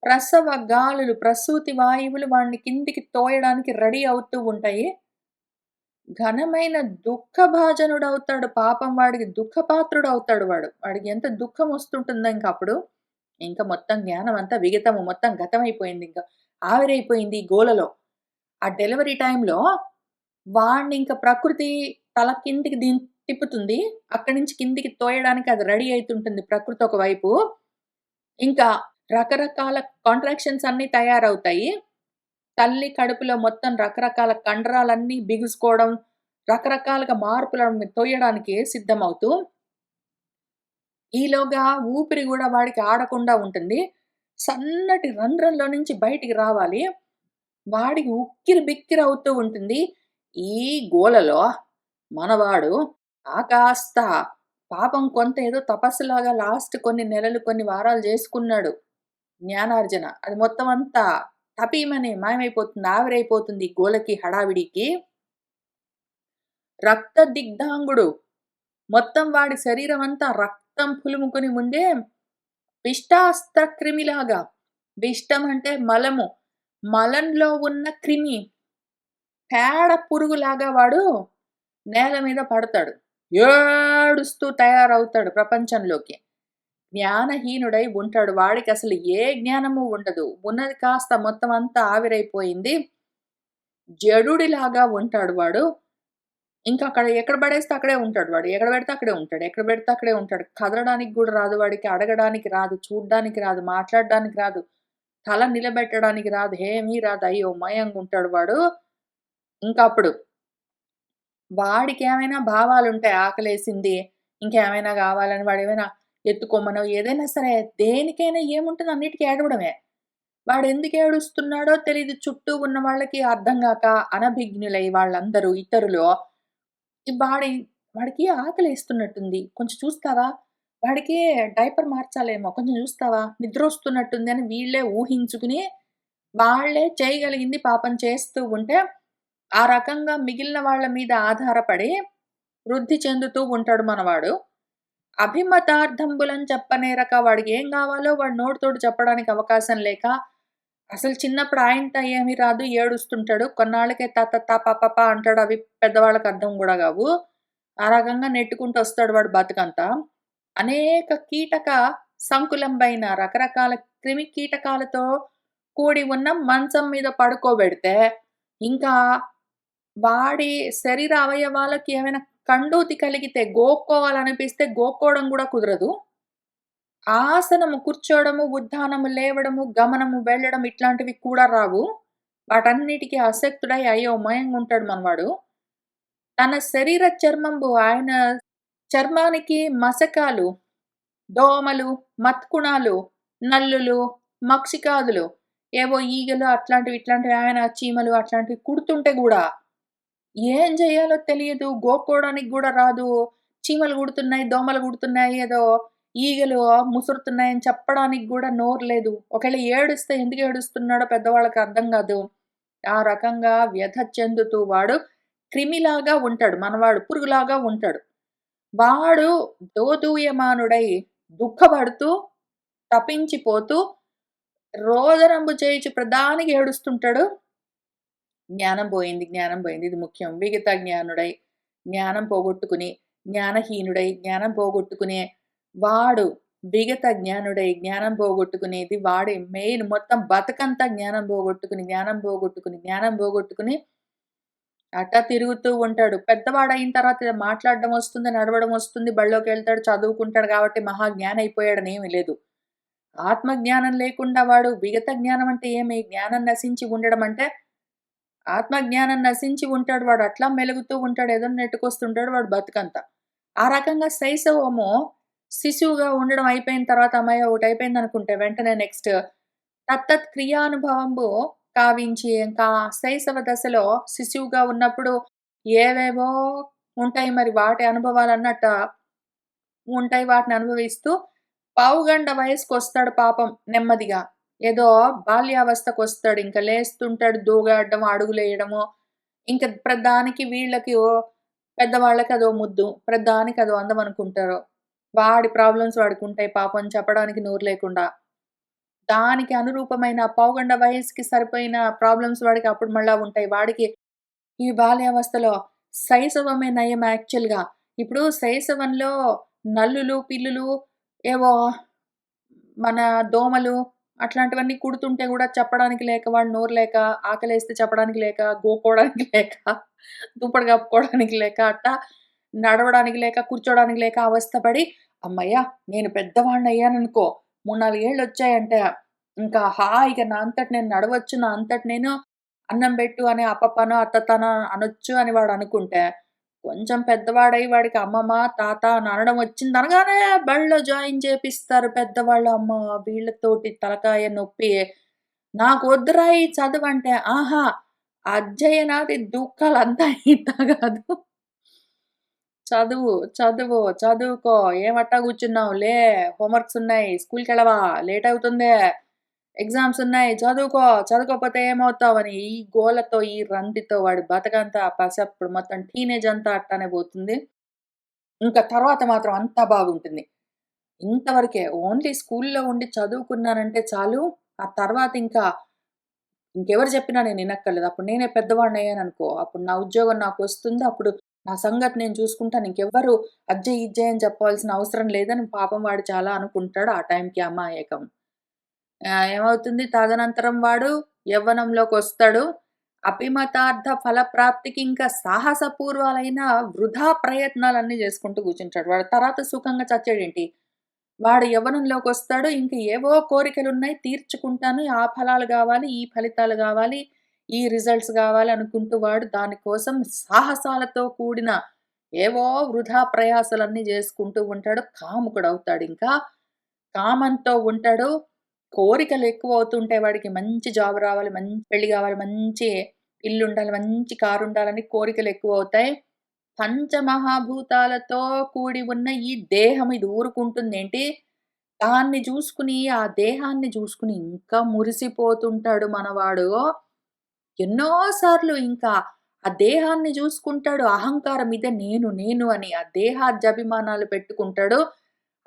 ప్రసవ గాలులు, ప్రసూతి వాయువులు వాడిని కిందికి తోయడానికి రెడీ అవుతూ ఉంటాయి. ఘనమైన దుఃఖభాజనుడవుతాడు. పాపం వాడికి దుఃఖపాత్రుడవుతాడు వాడు. వాడికి ఎంత దుఃఖం వస్తుంటుందో ఇంకప్పుడు. ఇంక మొత్తం జ్ఞానం అంతా విగతము. మొత్తం గతమైపోయింది. ఇంక ఆవిరైపోయింది ఈ గోలలో. ఆ డెలివరీ టైంలో వాడినింక ప్రకృతి తల కిందికి తిప్పుతుంది. అక్కడి నుంచి కిందికి తోయడానికి అది రెడీ అయితుంటుంది ప్రకృతి ఒకవైపు. ఇంకా రకరకాల కాంట్రాక్షన్స్ అన్నీ తయారవుతాయి. తల్లి కడుపులో మొత్తం రకరకాల కండరాలన్నీ బిగుసుకోవడం, రకరకాలుగా మార్పులను తోయడానికి సిద్ధమవుతూ, ఈలోగా ఊపిరి గూడా వాడికి ఆడకుండా ఉంటుంది. సన్నటి రంధ్రంలో నుంచి బయటికి రావాలి. వాడికి ఉక్కిరి బిక్కిరి అవుతూ ఉంటుంది. ఈ గోలలో మనవాడు కాస్త పాపం కొంత ఏదో తపస్సులాగా లాస్ట్ కొన్ని నెలలు, కొన్ని వారాలు చేసుకున్నాడు జ్ఞానార్జన. అది మొత్తం అంతా టపీమని మాయమైపోతుంది, ఆవిరైపోతుంది గోలకి, హడావిడికి. రక్త దిగ్ధాంగుడు మొత్తం వాడి శరీరం అంతా రక్తం పులుముకొని ముందే విష్టాస్త్ర క్రిమిలాగా, విష్టం అంటే మలము, మలంలో ఉన్న క్రిమి, పేడ పురుగులాగా వాడు నేల మీద పడతాడు. ఏడుస్తూ తయారవుతాడు ప్రపంచంలోకి. జ్ఞానహీనుడై ఉంటాడు. వాడికసలు ఏ జ్ఞానము ఉండదు. ఉన్నది కాస్త మొత్తం అంతా ఆవిరైపోయింది. జడుడిలాగా ఉంటాడు వాడు. ఇంకా అక్కడ ఎక్కడ పడేస్తే అక్కడే ఉంటాడు వాడు. ఎక్కడ పెడితే అక్కడే ఉంటాడు. ఎక్కడ పెడితే అక్కడే ఉంటాడు. కదలడానికి గూడా రాదు వాడికి. అడగడానికి రాదు. చూడ్డానికి రాదు. మాట్లాడడానికి రాదు. తల నిలబెట్టడానికి రాదు. ఏమీ రాదు. అయోమయంగుంటాడు వాడు. ఇంకప్పుడు వాడికేమైనా భావాలుంటాయి. ఆకలేసింది, ఇంకేమైనా గావాలని వాడేమైనా ఎత్తుకోమనో ఏదైనా సరే దేనికైనా ఏముంటది అన్నిటికి ఏడవడమే. వాడెందుకు ఏడుస్తున్నాడో తెలీదు. చుట్టూ ఉన్న వాళ్ళకి అర్థం గాక అనభిజ్ఞులై వాళ్ళందరూ ఇతరులు వాడి వాడికి ఆకలేస్తున్నట్టుంది. కొంచెం చూస్తావా? వాడికి డైపర్ మార్చాలేమో కొంచెం చూస్తావా? నిద్రొస్తున్నట్టుంది అని వీళ్ళే ఊహించుకుని, వాళ్ళే చేయగలిగింది పాపం చేస్తూ ఉంటే, ఆ రకంగా మిగిలిన వాళ్ళ మీద ఆధారపడి వృద్ధి చెందుతూ ఉంటాడు మనవాడు. అభిమతార్థంబులని చెప్పనేరక వాడికేం గావాలో వాడు నోటితోటి చెప్పడానికి అవకాశం లేక, అసలు చిన్నప్పుడు ఆయనతో ఏమి రాదు ఏడుస్తుంటాడు. కొన్నాళ్ళకే తాత పాపాపా అంటాడు. అవి పెద్దవాళ్ళకి అర్థం గూడా గావు. ఆ రకంగా నెట్టుకుంటూ వస్తాడు వాడు బతుకంతా. అనేక కీటక సంకులంబైన రకరకాల క్రిమి కీటకాలతో కూడి ఉన్న మంచం మీద పడుకోబెడితే, ఇంకా వాడి శరీర అవయవాలకి ఏమైనా కండూతి కలిగితే గోక్కోవాలనిపిస్తే గోక్కోవడం గూడా కుదరదు. ఆసనము కూర్చోవడము, ఉత్థానము లేవడము, గమనము వెళ్ళడం ఇట్లాంటివి కూడా రావు. వాటన్నిటికి అశక్తుడై అయోమయంగుంటాడు మనవాడు. తన శరీర చర్మంబు ఆయన చర్మానికి మసకాలు, దోమలు, మత్కుణాలు, నల్లులు, మక్షికాదులు, ఏవో ఈగలు అట్లాంటివి, ఇట్లాంటివి ఏమైనా చీమలు అట్లాంటివి కుడుతుంటే గూడా ఏం జేయాలో తెలియదు. గోక్కోవడానికి గూడా రాదు. చీమలు కుడుతున్నాయి, దోమలు కుడుతున్నాయి, ఏదో ఈగలు ముసురుతున్నాయని చెప్పడానికి గూడా నోరు లేదు. ఒకవేళ ఏడుస్తే ఎందుకు ఏడుస్తున్నాడో పెద్దవాళ్ళకి అర్థం గాదు. ఆ రకంగా వ్యధ చెందుతూ వాడు క్రిమిలాగా ఉంటాడు. మనవాడు పురుగులాగా ఉంటాడు. వాడు దోదూయమానుడై దుఃఖపడుతూ, తపించిపోతూ, రోదనంబు చేయుచు ప్రదానికి ఏడుస్తుంటాడు. జ్ఞానం పోయింది, జ్ఞానం పోయింది. ఇది ముఖ్యం. విగత జ్ఞానుడై, జ్ఞానం పోగొట్టుకుని, జ్ఞానహీనుడై, జ్ఞానం పోగొట్టుకునే వాడు విగత జ్ఞానుడై, జ్ఞానం పోగొట్టుకునేది వాడే మెయిన్ మొత్తం బతుకంతా జ్ఞానం పోగొట్టుకుని, జ్ఞానం పోగొట్టుకుని, జ్ఞానం పోగొట్టుకుని అట్టా తిరుగుతూ ఉంటాడు. పెద్దవాడయిన తర్వాత మాట్లాడడం వస్తుంది, నడవడం వస్తుంది, బడిలోకెళ్తాడు, చదువుకుంటాడు కాబట్టి మహా జ్ఞాని అయిపోయాడని ఏమి లేదు. ఆత్మ జ్ఞానం లేకుండా వాడు విగత జ్ఞానం అంటే ఏమి? జ్ఞానం నశించి ఉండడం అంటే ఆత్మజ్ఞానం నశించి ఉంటాడు వాడు. అట్లా మెలుగుతూ ఉంటాడు. ఏదన్నా నెట్టుకొస్తుంటాడు వాడు బతుకంతా. ఆ రకంగా శైశవము శిశువుగా ఉండడం అయిపోయిన తర్వాత అమ్మయ్య ఒకటయిపోయిందనుకుంటే వెంటనే నెక్స్ట్ తత్తత్ క్రియానుభవంబు కావించి ఇంకా శైశవ దశలో శిశువుగా ఉన్నప్పుడు ఏవేవో ఉంటాయి మరి వాటి అనుభవాలన్నట్ట ఉంటాయి. వాటిని అనుభవిస్తూ పావుగండ వయసుకొస్తాడు పాపం నెమ్మదిగా. ఏదో బాల్యావస్థకొస్తాడు. ఇంక లేస్తుంటాడు, దూగాడడం, అడుగులేయడము. ఇంక ప్రతిదానికి వీళ్ళకి పెద్దవాళ్ళకి అదో ముద్దు. ప్రతిదానికి అదో అందం అనుకుంటారు. వాడి ప్రాబ్లమ్స్ వాడికుంటాయి పాపం చెప్పడానికి నోరు లేకుండా. దానికి అనురూపమైన పావుగండ వయస్సుకి సరిపోయిన ప్రాబ్లమ్స్ వాడికి అప్పుడు మళ్ళా ఉంటాయి. వాడికి ఈ బాల్యావస్థలో శైశవమే నయం యాక్చువల్‌గా. ఇప్పుడు శైశవంలో నల్లులు, పిల్లులు ఏవో మన దోమలు అట్లాంటివన్నీ కుడుతుంటే గూడా చెప్పడానికి లేక, వాడు నోరు లేక, ఆకలేస్తే చెప్పడానికి లేక, గోక్కోవడానికి లేక, దుప్పటి కప్పుకోవడానికి లేక, అట్టా నడవడానికి లేక, కూర్చోడానికి లేక అవస్థ పడి, హమ్మయ్య! నేను పెద్దవాడినయ్యాననుకో, 3, 4 ఏళ్ళొచ్చాయంటే, ఇంకా హాయిగా నా అంతట నేను నడవచ్చు, నా అంతట నేను అన్నం బెట్టు అని అప్పప్పనో, అత్తతనో అనొచ్చు అని వాడనుకుంటే, కొంచెం పెద్దవాడై వాడికి అమ్మమ్మ, తాత అని అనడం వచ్చిందనగానే బడిలో జాయిన్ చేపిస్తారు పెద్దవాళ్ళు. అమ్మ! వీళ్ళతోటి తలకాయ నొప్పి. నాకొద్దురా ఈ చదువంటే, ఆహా! అధ్యయనాది దుఃఖాలంతా ఇంత గాదు. చదువు, చదువు, చదువుకో. ఏమట్టా కూర్చున్నావు? లే హోంవర్క్స్ ఉన్నాయి. స్కూలుకెళ్ళవా? లేట్ అవుతుందే. ఎగ్జామ్స్ ఉన్నాయి. చదువుకో. చదువుకోకపోతే ఏమవుతావని ఈ గోలతో, ఈ రందితో వాడి బతుకంతా పసప్పుడు మొత్తం టీనేజ్ అంతా అట్టానే పోతుంది. ఇంకా తర్వాత మాత్రం అంతా బాగుంటుంది. ఇంతవరకే. ఓన్లీ స్కూలులో ఉండి చదువుకున్నానంటే చాలు. ఆ తర్వాత ఇంకా ఇంకెవరు చెప్పినా నేను ఇనక్కర్లేదు. అప్పుడు నేనే పెద్దవాడినయ్యాననుకో, అప్పుడు నా ఉద్యోగం నాకొస్తుంది. అప్పుడు నా సంగతి నేను చూసుకుంటాను. ఇంకెవ్వరు అది చెయ్యి, ఇది చెయ్యి అని చెప్పాల్సిన అవసరం లేదని పాపం వాడు చాలా అనుకుంటాడు. ఆ టైంకి అమాయకం. ఏమవుతుంది తదనంతరం వాడు యవ్వనంలోకొస్తాడు. అపిమతార్థ ఫలప్రాప్తికి ఇంకా సాహసపూర్వాలైన వృధా ప్రయత్నాలన్నీ చేసుకుంటూ కూర్చుంటాడు. వాడు తర్వాత సుఖంగా చచ్చాడేంటి? వాడు యవ్వనంలోకొస్తాడు. ఇంక ఏవో కోరికలున్నాయి తీర్చుకుంటాను. ఆ ఫలాలు గావాలి, ఈ ఫలితాలు గావాలి, ఈ రిజల్ట్స్ గావాలి అనుకుంటూ వాడు దాని కోసం సాహసాలతో కూడిన ఏవో వృధా ప్రయాసలన్నీ జేసుకుంటూ ఉంటాడు. కాముకుడవుతాడింకా. కామంతో ఉంటాడు. కోరికలెక్కువవుతుంటాయి వాడికి. మంచి జాబ్ రావాలి, మంచి పెళ్లి గావాలి, మంచి ఇల్లుండాలి, మంచి కారుండాలని కోరికలెక్కువవుతాయి. పంచమహాభూతాలతో కూడి ఉన్న ఈ దేహం ఇది ఊరుకుంటుందేంటి? దాన్ని జూసుకుని, ఆ దేహాన్ని జూసుకుని ఇంకా మురిసిపోతుంటాడు మనవాడు. ఎన్నో సార్లు ఇంకా ఆ దేహాన్ని జూసుకుంటాడు. అహంకారం ఇదే నేను, నేను అని ఆ దేహాద్యభిమానాలు పెట్టుకుంటాడు.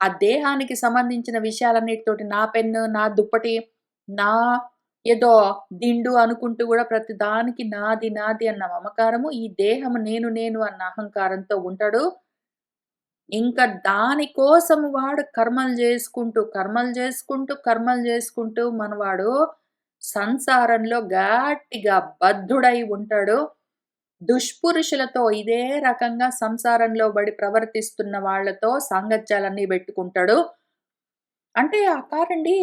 ఆ దేహానికి సంబంధించిన విషయాలన్నిటితోటి నా పెన్ను, నా దుప్పటి, నా ఏదో దిండు అనుకుంటూ గూడా ప్రతి దానికి నాది, నాది అన్న మమకారము, ఈ దేహము నేను, నేను అన్న అహంకారంతో ఉంటాడు. ఇంక దాని కోసం వాడు కర్మలు జేసుకుంటూ, కర్మలు జేసుకుంటూ, కర్మలు జేసుకుంటూ మనవాడు సంసారంలో గట్టిగా బద్ధుడై ఉంటాడు. దుష్పురుషులతో ఇదే రకంగా సంసారంలో బడి ప్రవర్తిస్తున్న వాళ్ళతో సాంగత్యాలన్నీ బెట్టుకుంటాడు. అంటే ఆ కారండి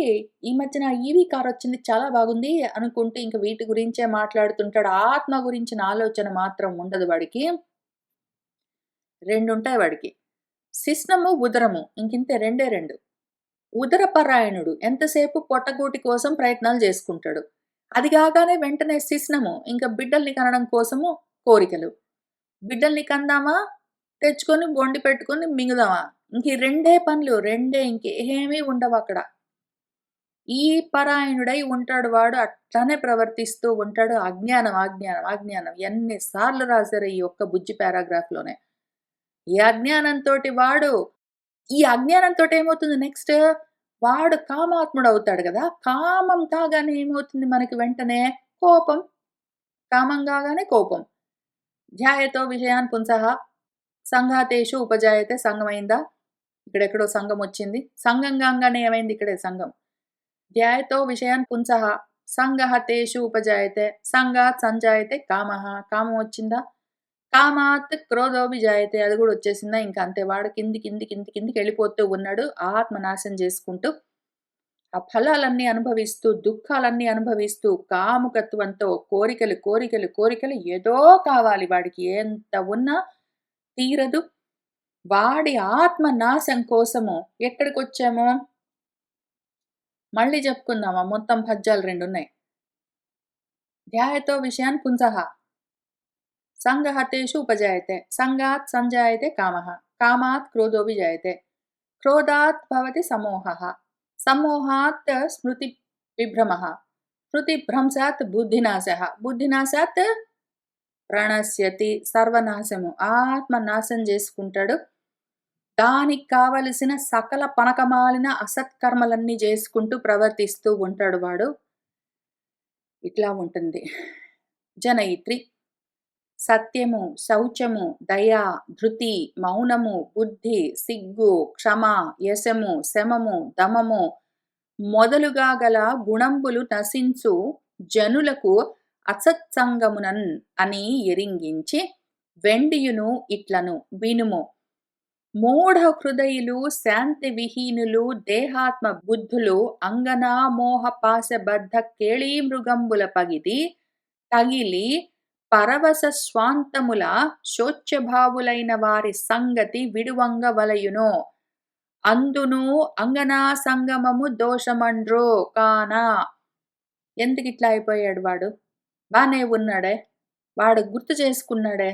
ఈ మధ్యన ఈవీ కారొచ్చింది చాలా బాగుంది అనుకుంటూ ఇంక వీటి గురించే మాట్లాడుతుంటాడు. ఆత్మ గురించిన ఆలోచన మాత్రం ఉండదు వాడికి. రెండుంటాయి వాడికి. శిశ్నము, ఉదరము ఇంకింతే రెండే 2. ఉదరపరాయణుడు ఎంతసేపు పొట్టగూటి కోసం ప్రయత్నాలు జేసుకుంటాడు. అది గాగానే వెంటనే శిశ్నము ఇంక బిడ్డల్ని కనడం కోసము కోరికలు. బిడ్డల్ని కందామా, తెచ్చుకొని వండి పెట్టుకొని మింగుదామా. ఇంక ఈ రెండే పనులు. రెండే ఇంకేమీ ఉండవక్కడ. ఈ పరాయణుడై ఉంటాడు వాడు. అట్లనే ప్రవర్తిస్తూ ఉంటాడు. అజ్ఞానం, అజ్ఞానం, అజ్ఞానం ఎన్ని సార్లు రాసారో ఈ ఒక్క బుజ్జి పారాగ్రాఫ్‌లోనే. ఈ అజ్ఞానంతోటి వాడు ఈ అజ్ఞానంతోటి ఏమవుతుంది నెక్స్ట్ వాడు కామాత్ముడవుతాడు గదా! కామం కాగానే ఏమవుతుంది మనకి వెంటనే కోపం. కామం గాగానే కోపం. ధ్యాయతో విషయాన్ పుంసః సంఘాతేషు ఉపజాయతే సంఘమయిందా? ఇక్కడెక్కడో సంఘమొచ్చింది. సంఘం గాంగానే ఏమైంది ఇక్కడే సంఘం. ధ్యాయతో విషయాన్ పుంసః సంగః తేషు ఉపజాయతే సంగాత్ సంజాయతే కామః. కామం వచ్చిందా? కామాత్ క్రోధోభిజాయతే అది గూడా వచ్చేసిందా? ఇంక అంతే వాడు కిందికెళ్ళిపోతూ ఉన్నాడు. ఆత్మనాశనం చేసుకుంటూ, ఆ ఫలాలన్నీ అనుభవిస్తూ, దుఃఖాలన్నీ అనుభవిస్తూ, కాముకత్వంతో కోరికలు, కోరికలు, కోరికలు ఏదో కావాలి వాడికి. ఎంత ఉన్నా తీరదు. వాడి ఆత్మ నాశం కోసము ఎక్కడికొచ్చాము? మళ్ళీ చెప్పుకుందామా మొత్తం పద్యాలు 2 ఉన్నాయి. ధ్యాయతో విషయాన్ పుంసః సంగః తేషు ఉపజాయతే సంగాత్ సంజాయతే కామః కామాత్ క్రోధోభిజాయతే క్రోధాత్ భవతి సమోహః సమోహాత్ స్మృతి విభ్రమః స్మృతిభ్రంశాత్ బుద్ధినాశః బుద్ధినాశాత్ ప్రణశ్యతి సర్వనాశము. ఆత్మ నాశం చేసుకుంటాడు. దానికి కావలసిన సకల పనకమాలిన అసత్కర్మలన్నీ చేసుకుంటూ ప్రవర్తిస్తూ ఉంటాడు వాడు. ఇట్లా ఉంటుంది. జనయిత్రి సత్యము, శౌచము, దయ, ధృతి, మౌనము, బుద్ధి, సిగ్గు, క్షమ, యశము, శమము, దమము మొదలుగా గల గుణంబులు నశించు జనులకు అసత్సంగమునన్ అని ఎరింగించి వెండియును ఇట్లను వినుము. మూఢ హృదయులు శాంతి విహీనులు దేహాత్మ బుద్ధులు అంగనా మోహ పాశబద్ధ కేళీ మృగంబుల పగిది తగిలి పరవశ స్వాంతముల శోచ్యభావులైన వారి సంగతి విడువంగ వలయును. అందును అంగనా సంగమము దోషమండ్రో కాన. ఎందుకిట్లా అయిపోయాడు వాడు? బానే ఉన్నాడే. వాడు గుర్తు చేసుకున్నాడే.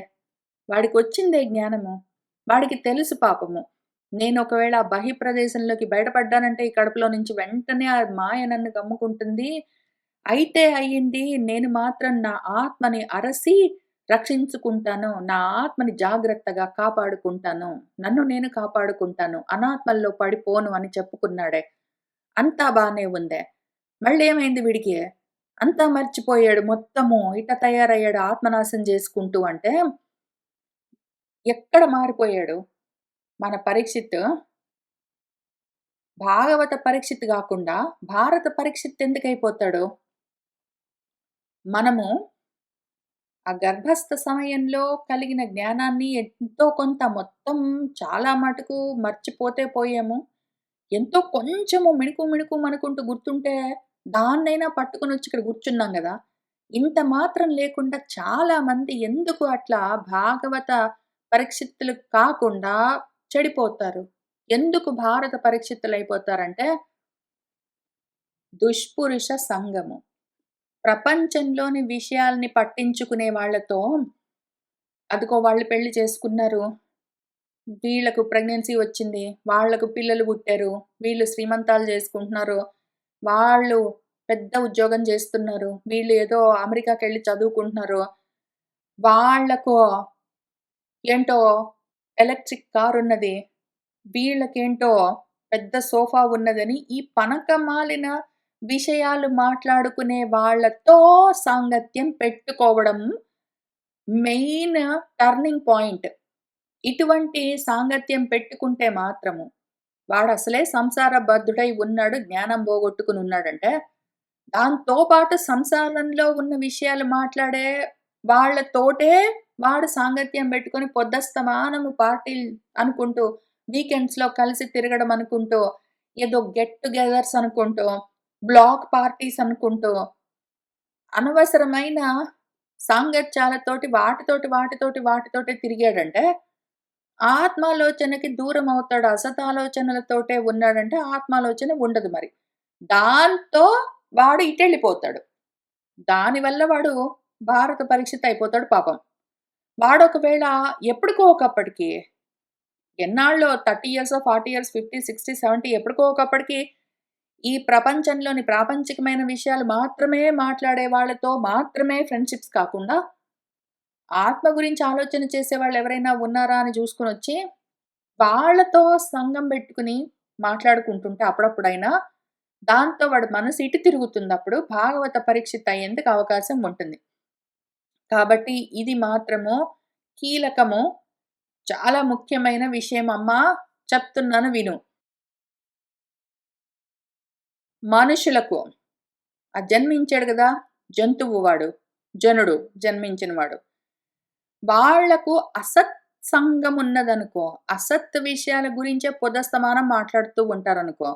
వాడికొచ్చిందే జ్ఞానము. వాడికి తెలుసు పాపము. నేను ఒకవేళ ఆ బహిప్రదేశంలోకి బయటపడ్డానంటే ఈ కడుపులో నుంచి వెంటనే ఆ మాయ నన్ను కమ్ముకుంటుంది. అయితే అయ్యింది. నేను మాత్రం నా ఆత్మని అరసి రక్షించుకుంటాను. నా ఆత్మని జాగ్రత్తగా కాపాడుకుంటాను. నన్ను నేను కాపాడుకుంటాను. అనాత్మల్లో పడిపోను అని చెప్పుకున్నాడే. అంతా బానే ఉందే. మళ్ళేమైంది వీడికి? అంతా మర్చిపోయాడు మొత్తము. ఇట్ట తయారయ్యాడు ఆత్మనాశనం చేసుకుంటూ అంటే ఎక్కడ మారిపోయాడు? మన పరీక్షిత్ భాగవత పరీక్షిత్ గాకుండా భారత పరీక్షిత్ ఎందుకైపోతాడు? మనము ఆ గర్భస్థ సమయంలో కలిగిన జ్ఞానాన్ని ఎంతో కొంత మొత్తం చాలా మటుకు మర్చిపోతే పోయాము. ఎంతో కొంచెము మిణుకు మిణుకు మనుకుంటూ గుర్తుంటే దాన్నైనా పట్టుకొనొచ్చి ఇక్కడ కూర్చున్నాం గదా! ఇంత మాత్రం లేకుండా చాలామంది ఎందుకు అట్లా భాగవత పరీక్షిత్తులు కాకుండా చెడిపోతారు? ఎందుకు భారత పరీక్షిత్తులయిపోతారంటే దుష్పురుష సంగము. ప్రపంచంలోని విషయాల్ని పట్టించుకునే వాళ్ళతో అదిగో వాళ్ళు పెళ్లి చేసుకున్నారు. వీళ్ళకు ప్రెగ్నెన్సీ వచ్చింది. వాళ్ళకు పిల్లలు పుట్టారు. వీళ్ళు శ్రీమంతాలు చేసుకుంటున్నారు. వాళ్ళు పెద్ద ఉద్యోగం చేస్తున్నారు. వీళ్ళు ఏదో అమెరికాకెళ్ళి చదువుకుంటున్నారు. వాళ్ళకు ఏంటో ఎలక్ట్రిక్ కారున్నది. వీళ్ళకేంటో పెద్ద సోఫా ఉన్నదని ఈ పనకమాలిన విషయాలు మాట్లాడుకునే వాళ్ళతో సాంగత్యం పెట్టుకోవడం మెయిన్ టర్నింగ్ పాయింట్. ఇటువంటి సాంగత్యం పెట్టుకుంటే మాత్రము వాడసలే సంసార బద్ధుడై ఉన్నాడు, జ్ఞానం పోగొట్టుకొని ఉన్నాడంటే, దాంతో పాటు సంసారంలో ఉన్న విషయాలు మాట్లాడే వాళ్ళతోటే వాడు సాంగత్యం పెట్టుకొని పొద్దస్తమానము పార్టీలు అనుకుంటూ, వీకెండ్స్‌లో కలిసి తిరగడం అనుకుంటూ, ఏదో గెట్ టుగెదర్స్ అనుకుంటూ, బ్లాక్ పార్టీస్ అనుకుంటూ, అనవసరమైన సాంగత్యాలతోటి వాటితోటే తిరిగాడంటే, ఆత్మాలోచనకి దూరమవుతాడు. అసతాలోచనలతోటే ఉన్నాడంటే ఆత్మాలోచన ఉండదు మరి. దాంతో వాడు ఇటెళ్ళిపోతాడు. దానివల్ల వాడు భారత పరీక్షిత్ అయిపోతాడు పాపం. వాడొకవేళ ఎప్పటికో ఒకప్పటికి ఎన్నాళ్ళో 30 ఇయర్సో, 40 ఇయర్స్, 50, 60, 70 ఎప్పటికో ఒకప్పటికి ఈ ప్రపంచంలోని ప్రాపంచికమైన విషయాలు మాత్రమే మాట్లాడే వాళ్ళతో మాత్రమే ఫ్రెండ్‌షిప్స్ కాకుండా, ఆత్మ గురించి ఆలోచన చేసేవాళ్ళు ఎవరైనా ఉన్నారా అని జూసుకొనొచ్చి, వాళ్ళతో సంఘం బెట్టుకుని మాట్లాడుకుంటుంటే అప్పుడప్పుడైనా, దాంతో వాడి మనసు ఇటు తిరుగుతుందప్పుడు భాగవత పరీక్షిత్ అయ్యేందుకు అవకాశం ఉంటుంది. కాబట్టి ఇది మాత్రము కీలకము. చాలా ముఖ్యమైన విషయం అమ్మా! చెప్తున్నాను విను. మనుషులకు జన్మించాడు గదా! జంతువు వాడు. జనుడు జన్మించిన వాడు. వాళ్లకు అసత్ సంగం ఉన్నదనుకో, అసత్ విషయాల గురించే పొద్దస్తమానం మాట్లాడుతూ ఉంటారనుకో,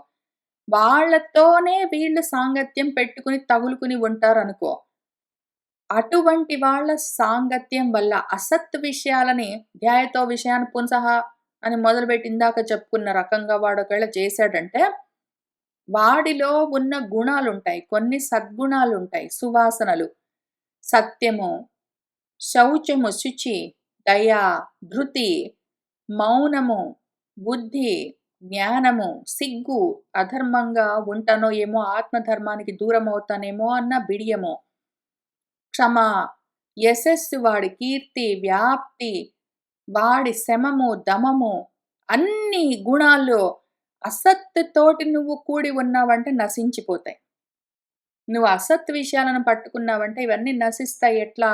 వాళ్ళతోనే వీళ్ళు సాంగత్యం పెట్టుకుని తగులుకుని ఉంటారనుకో. అటువంటి వాళ్ళ సాంగత్యం వల్ల అసత్ విషయాలని ధ్యాయతో విషయాన్ని పుంసః అని మొదలుపెట్టి ఇందాక చెప్పుకున్న రకంగా వాడొకవేళ చేశాడంటే, వాడిలో ఉన్న గుణాలుంటాయి. కొన్ని సద్గుణాలుంటాయి. సువాసనలు, సత్యము, శౌచము, శుచి, దయ, ధృతి, మౌనము, బుద్ధి, జ్ఞానము, సిగ్గు, అధర్మంగా ఉంటానో ఏమో, ఆత్మధర్మానికి దూరమవుతానేమో అన్న బిడియము, క్షమ, యశస్సు, వాడి కీర్తి, వ్యాప్తి, వాడి శమము, దమము, అన్ని గుణాల్లో అసత్ తోటి నువ్వు కూడి ఉన్నావంటే నశించిపోతాయి. నువ్వు అసత్ విషయాలను పట్టుకున్నావంటే ఇవన్నీ నశిస్తాయి. ఎట్లా?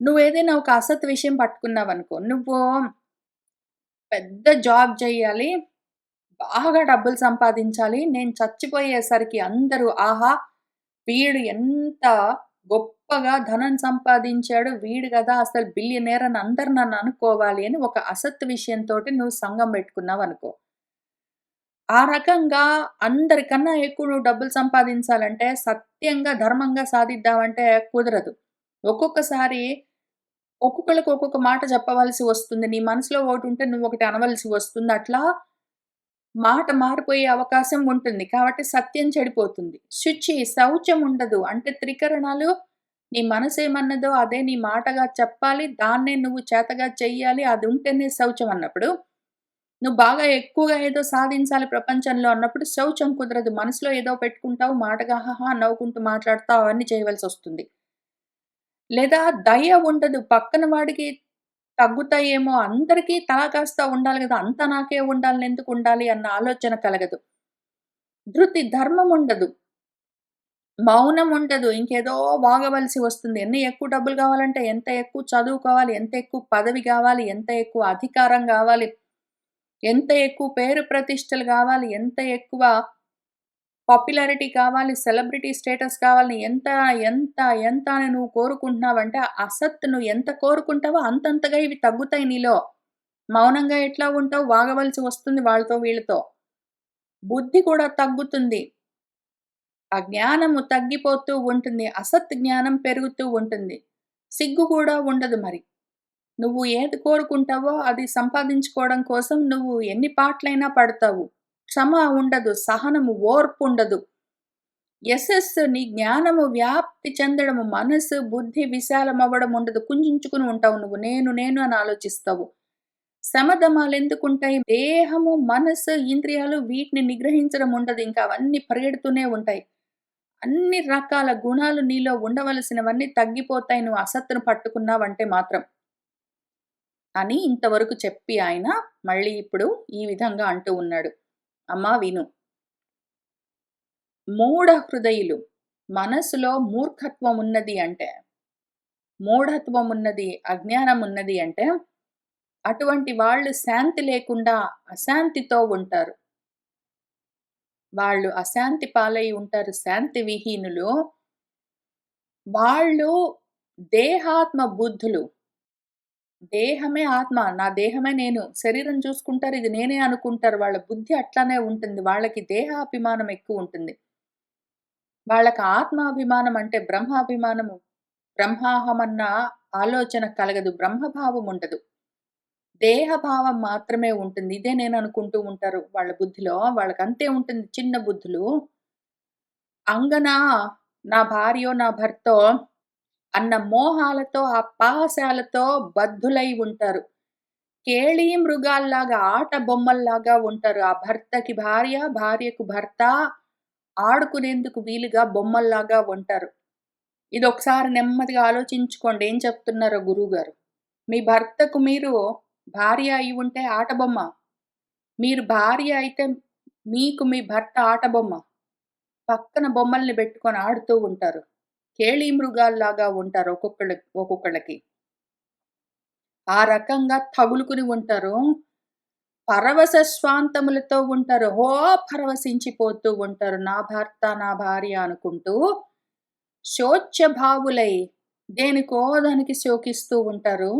నువ్వేదైనా ఒక అసత్ విషయం పట్టుకున్నావనుకో, నువ్వు పెద్ద జాబ్ జెయ్యాలి, బాగా డబ్బులు సంపాదించాలి, నేను చచ్చిపోయేసరికి అందరూ ఆహా! వీడు ఎంత గొప్పగా ధనం సంపాదించాడు, వీడు గదా అసలు బిలియనేర్ అని అందరూ నన్ను అనుకోవాలి అని ఒక అసత్ విషయంతోటి నువ్వు సంఘం పెట్టుకున్నావనుకో. ఆ రకంగా అందరికన్నా ఎక్కువ నువ్వు డబ్బులు సంపాదించాలంటే, సత్యంగా, ధర్మంగా సాధిద్దామంటే కుదరదు. ఒక్కొక్కసారి ఒక్కొక్కళ్ళకి ఒక్కొక్క మాట చెప్పవలసి వస్తుంది. నీ మనసులో ఒకటుంటే నువ్వొకటి అనవలసి వస్తుంది. అట్లా మాట మారిపోయే అవకాశం ఉంటుంది. కాబట్టి సత్యం చెడిపోతుంది. శుచి, శౌచం ఉండదు. అంటే త్రికరణాలు నీ మనసేమన్నదో అదే నీ మాటగా చెప్పాలి. దాన్నే నువ్వు చేతగా చెయ్యాలి. అది ఉంటేనే శౌచం అన్నప్పుడు, నువ్వు బాగా ఎక్కువగా ఏదో సాధించాలి ప్రపంచంలో అన్నప్పుడు శౌచం కుదరదు. మనసులో ఏదో పెట్టుకుంటావు. మాటగా హాహా నవ్వుకుంటూ మాట్లాడతావు. అవన్నీ చేయవలసొస్తుంది. లేదా దయ ఉండదు. పక్కన వాడికి తగ్గుతాయేమో, అందరికీ తలా కాస్త ఉండాలి గదా! అంతా నాకే ఉండాలి, నేనెందుకు ఉండాలి అన్న ఆలోచన కలగదు. ధృతి, ధర్మం ఉండదు. మౌనం ఉండదు. ఇంకేదో వాగవలసి వస్తుంది. ఎన్ని ఎక్కువ డబ్బులు కావాలంటే, ఎంత ఎక్కువ చదువుకోవాలి, ఎంత ఎక్కువ పదవి గావాలి, ఎంత ఎక్కువ అధికారం గావాలి, ఎంత ఎక్కువ పేరు ప్రతిష్టలు గావాలి, ఎంత ఎక్కువ పాపులారిటీ కావాలి, సెలబ్రిటీ స్టేటస్ కావాలని ఎంత, ఎంత, ఎంత అని నువ్వు కోరుకుంటున్నావంటే, అసత్ నువ్వు ఎంత కోరుకుంటావో అంతంతగా ఇవి తగ్గుతాయి నీలో. మౌనంగా ఎట్లా ఉంటావు? వాగవలసి వస్తుంది వాళ్ళతో, వీళ్ళతో. బుద్ధి కూడా తగ్గుతుంది. ఆ జ్ఞానము తగ్గిపోతూ ఉంటుంది. అసత్ జ్ఞానం పెరుగుతూ ఉంటుంది. సిగ్గు కూడా ఉండదు మరి. నువ్వు ఏది కోరుకుంటావో అది సంపాదించుకోవడం కోసం నువ్వు ఎన్ని పాట్లైనా పడతావు. క్షమ ఉండదు. సహనము, ఓర్పుండదు. యశస్సు నీ జ్ఞానము వ్యాప్తి చెందడము, మనసు, బుద్ధి విశాలమవ్వడం ఉండదు. కుంజించుకుని ఉంటావు నువ్వు. నేను, నేను అని ఆలోచిస్తావు. శమధమాలెందుకుంటాయి? దేహము, మనసు, ఇంద్రియాలు వీటిని నిగ్రహించడం ఉండదు. ఇంకా అవన్నీ పరిగెడుతూనే ఉంటాయి. అన్ని రకాల గుణాలు నీలో ఉండవలసినవన్నీ తగ్గిపోతాయి నువ్వు అసత్తును పట్టుకున్నావంటే మాత్రం. అని ఇంతవరకు చెప్పి ఆయన మళ్ళీ ఇప్పుడు ఈ విధంగా అంటూ ఉన్నాడు. అమ్మా విను. మూఢ హృదయులు, మనసులో మూర్ఖత్వం ఉన్నది అంటే, మూఢత్వం ఉన్నది, అజ్ఞానం ఉన్నది అంటే, అటువంటి వాళ్ళు శాంతి లేకుండా అశాంతితో ఉంటారు. వాళ్ళు అశాంతి పాలై ఉంటారు. శాంతి విహీనులు. వాళ్ళు దేహాత్మ బుద్ధులు. దేహమే ఆత్మ. నా దేహమే నేను. శరీరం చూసుకుంటారు. ఇది నేనే అనుకుంటారు. వాళ్ళ బుద్ధి అట్లానే ఉంటుంది. వాళ్ళకి దేహాభిమానం ఎక్కువుంటుంది. వాళ్ళకి ఆత్మాభిమానం అంటే బ్రహ్మాభిమానము, బ్రహ్మాహమన్న ఆలోచన కలగదు. బ్రహ్మభావం ఉండదు. దేహభావం మాత్రమే ఉంటుంది. ఇదే నేననుకుంటూ ఉంటారు వాళ్ళ బుద్ధిలో. వాళ్ళకంతే ఉంటుంది చిన్న బుద్ధులు. అంగన నా భార్యో, నా భర్తో అన్న మోహాలతో, ఆ పాశాలతో బద్ధులై ఉంటారు. కేళీ మృగాల్లాగా, ఆట బొమ్మల్లాగా ఉంటారు. ఆ భర్తకి భార్య, భార్యకు భర్త ఆడుకునేందుకు వీలుగా బొమ్మల్లాగా ఉంటారు. ఇదొకసారి నెమ్మదిగా ఆలోచించుకోండి ఏం చెప్తున్నారో గురువుగారు. మీ భర్తకు మీరు భార్య అయి ఉంటే ఆటబొమ్మ. మీరు భార్య అయితే మీకు మీ భర్త ఆటబొమ్మ. పక్కన బొమ్మల్ని బెట్టుకొని ఆడుతూ ఉంటారు. కేళీ మృగాల్లాగా ఉంటారు ఒక్కొక్కళ్ళకి. ఆ రకంగా తగులుకుని ఉంటారు. పరవశ స్వాంతములతో ఉంటారు. పరవశించిపోతూ ఉంటారు. నా భర్త, నా భార్య అనుకుంటూ శోచ్యభావులై దేనికో దానికి శోకిస్తూ ఉంటారు.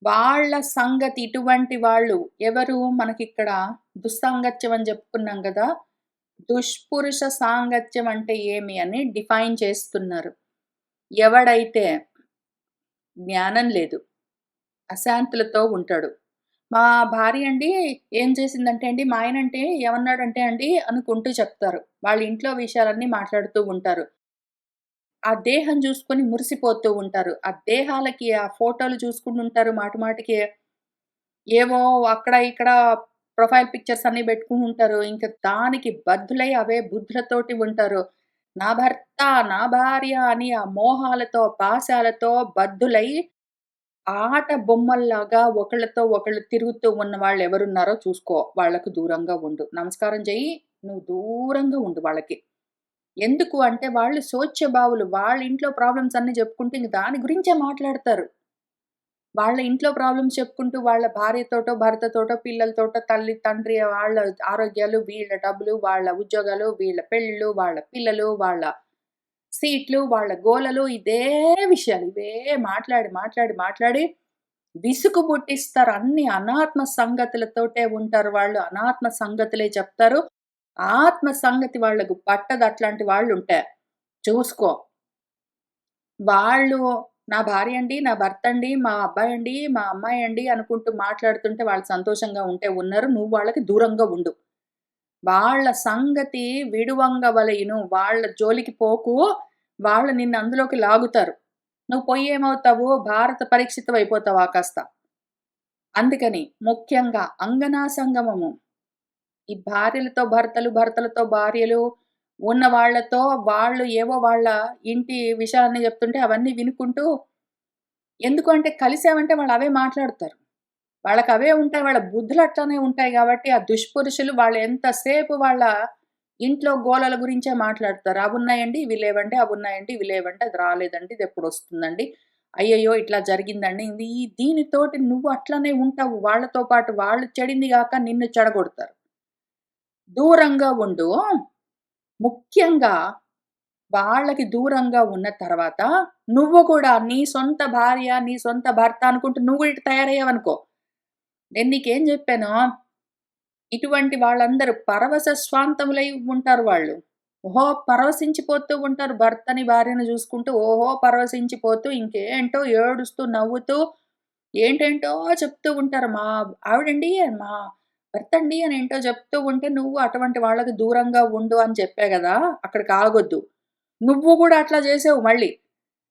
వాళ్ళ సంగతి ఇటువంటి వాళ్ళు ఎవరు మనకిక్కడ దుస్సాంగత్యం అని చెప్పుకున్నాం గదా! దుష్పురుష సాంగత్యం అంటే ఏమి అని డిఫైన్ చేస్తున్నారు. ఎవడైతే జ్ఞానం లేదు, అశాంతులతో ఉంటాడు. మా భార్య అండి ఏం చేసిందంటే అండి, మా ఆయనంటే ఏమన్నాడంటే అండి అనుకుంటూ చెప్తారు. వాళ్ళ ఇంట్లో విషయాలన్నీ మాట్లాడుతూ ఉంటారు. ఆ దేహం జూసుకొని మురిసిపోతూ ఉంటారు. ఆ దేహాలకి ఆ ఫోటోలు చూసుకుంటుంటారు మాటి మాటికి. ఏవో అక్కడ ఇక్కడ ప్రొఫైల్ పిక్చర్స్ అన్నీ బెట్టుకుంటుంటారు. ఇంక దానికి బద్ధులై అవే బుద్ధులతోటి ఉంటారు. నా భర్త, నా భార్య అని ఆ మోహాలతో, పాశాలతో బద్ధులై ఆట బొమ్మల్లాగా ఒకళ్ళతో ఒకళ్ళు తిరుగుతూ ఉన్న వాళ్ళెవరున్నారో చూసుకో. వాళ్ళకు దూరంగా ఉండు. నమస్కారం చెయ్యి. నువ్వు దూరంగా ఉండు వాళ్ళకి. ఎందుకు అంటే వాళ్ళు సోచ్యభావులు. వాళ్ళ ఇంట్లో ప్రాబ్లమ్స్ అన్నీ జెప్పుకుంటూ ఇంక దాని గురించే మాట్లాడతారు. వాళ్ళ ఇంట్లో ప్రాబ్లమ్స్ చెప్పుకుంటూ వాళ్ళ భార్యతోటో, భర్తతోటో, పిల్లలతోటో, తల్లి, తండ్రి వాళ్ళ ఆరోగ్యాలు, వీళ్ళ డబ్బులు, వాళ్ళ ఉద్యోగాలు, వీళ్ళ పెళ్ళిళ్ళు, వాళ్ళ పిల్లలు, వాళ్ళ సీట్లు, వాళ్ళ గోలలు ఇదే విషయాలు. ఇవే మాట్లాడి, మాట్లాడి, మాట్లాడి విసుగు పుట్టిస్తారు. అన్ని అనాత్మ సంగతులతోటే ఉంటారు వాళ్ళు. అనాత్మ సంగతులే చెప్తారు. ఆత్మ సంగతి వాళ్ళకు పట్టదు అట్లాంటి వాళ్ళుంటే. చూసుకో. వాళ్ళు నా భార్యండి, నా భర్తండి, మా అబ్బాయండి, మా అమ్మాయండి అనుకుంటూ మాట్లాడుతుంటే వాళ్ళు సంతోషంగా ఉంటే ఉన్నారు. నువ్వు వాళ్ళకి దూరంగా ఉండు. వాళ్ళ సంగతి విడువంగవలెను. వాళ్ళ జోలికి పోకు. వాళ్ళు నిన్ను అందులోకి లాగుతారు. నువ్వు పోయి ఏమవుతావు? భారత పరీక్షితవయిపోతావు కాస్త. అందుకని ముఖ్యంగా అంగనా సంగమము. ఈ భార్యలతో భర్తలు, భర్తలతో భార్యలు ఉన్న వాళ్ళతో వాళ్ళు ఏవో వాళ్ళ ఇంటి విషయాన్ని చెప్తుంటే అవన్నీ వినుకుంటూ ఎందుకు అంటే కలిసామంటే వాళ్ళు అవే మాట్లాడుతారు. వాళ్ళకవే ఉంటాయి. వాళ్ళ బుద్ధులు అట్లనే ఉంటాయి గాబట్టి, ఆ దుష్పురుషులు వాళ్ళు ఎంతసేపు వాళ్ళ ఇంట్లో గోలల గురించే మాట్లాడతారు. అవున్నాయండి, ఇవి లేవండి, అవున్నాయండి, ఇవి లేవండి, అది రాలేదండి, ఇదెప్పుడొస్తుందండి, అయ్యయ్యో! ఇట్లా జరిగిందండి. దీనితోటి నువ్వు అట్లనే ఉంటావు. వాళ్ళతో పాటు వాళ్ళు చెడింది గాక నిన్ను చెడగొడతారు. దూరంగా ఉండు. ముఖ్యంగా వాళ్ళకి దూరంగా ఉన్న తర్వాత, నువ్వు కూడా నీ సొంత భార్య, నీ సొంత భర్త అనుకుంటూ నువ్వు కూడా ఇటు తయారయ్యావనుకో, నేను నీకేం జెప్పాను, ఇటువంటి వాళ్ళందరూ పరవశ స్వాంతములై ఉంటారు వాళ్ళు. ఓహో! పరవశించిపోతూ ఉంటారు. భర్తని, భార్యని జూసుకుంటూ ఓహో! పరవశించిపోతూ ఇంకేంటో ఏడుస్తూ, నవ్వుతూ ఏంటేంటో చెప్తూ ఉంటారు. మా ఆవిడండి, మా భర్తండి అని ఏంటో చెప్తూ ఉంటే, నువ్వు అటువంటి వాళ్ళకి దూరంగా ఉండు అని చెప్పా గదా! అక్కడికి ఆగొద్దు. నువ్వు గూడా అట్లా జేసావు మళ్ళీ.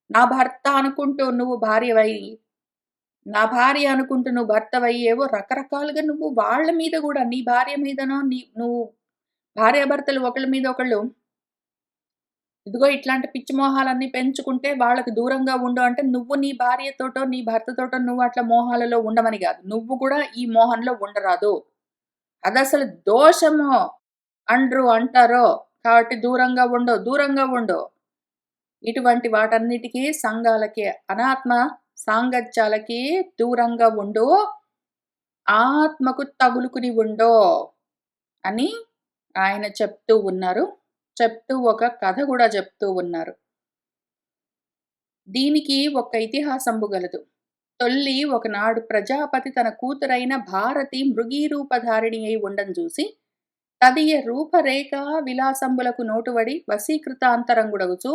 నా భర్త అనుకుంటూ నువ్వు భార్యవై, నా భార్య అనుకుంటూ నువ్వు భర్తవై ఏవో రకరకాలుగా నువ్వు వాళ్ళ మీద గూడా నీ భార్య మీదనో, నువ్వు భార్యాభర్తలు ఒకళ్ళ మీద ఒకళ్ళు ఇదిగో ఇట్లాంటి పిచ్చి మోహాలన్నీ పెంచుకుంటే వాళ్ళకి దూరంగా ఉండు అంటే, నువ్వు నీ భార్యతోటో, నీ భర్తతోటో నువ్వు అట్లా మోహాలలో ఉండమని గాదు. నువ్వు గూడా ఈ మోహంలో ఉండరాదు. అదసలు దోషము అంటారో కాబట్టి దూరంగా ఉండు, దూరంగా ఉండు. ఇటువంటి వాటన్నిటికి సంఘాలకి, అనాత్మ సాంగత్యాలకి దూరంగా ఉండు. ఆత్మకు తగులుకుని ఉండో అని ఆయన చెప్తూ ఉన్నారు. చెప్తూ ఒక కథ గూడా చెప్తూ ఉన్నారు. దీనికి ఒక ఇతిహాసంబు గలదు. తొల్లి ఒకనాడు ప్రజాపతి తన కూతురైన భారతి మృగీరూపధారిణి అయి ఉండన్ జూసి, తదియ రూపరేఖ విలాసంబులకు నోటువడి వశీకృతాంతరంగుడగుచు,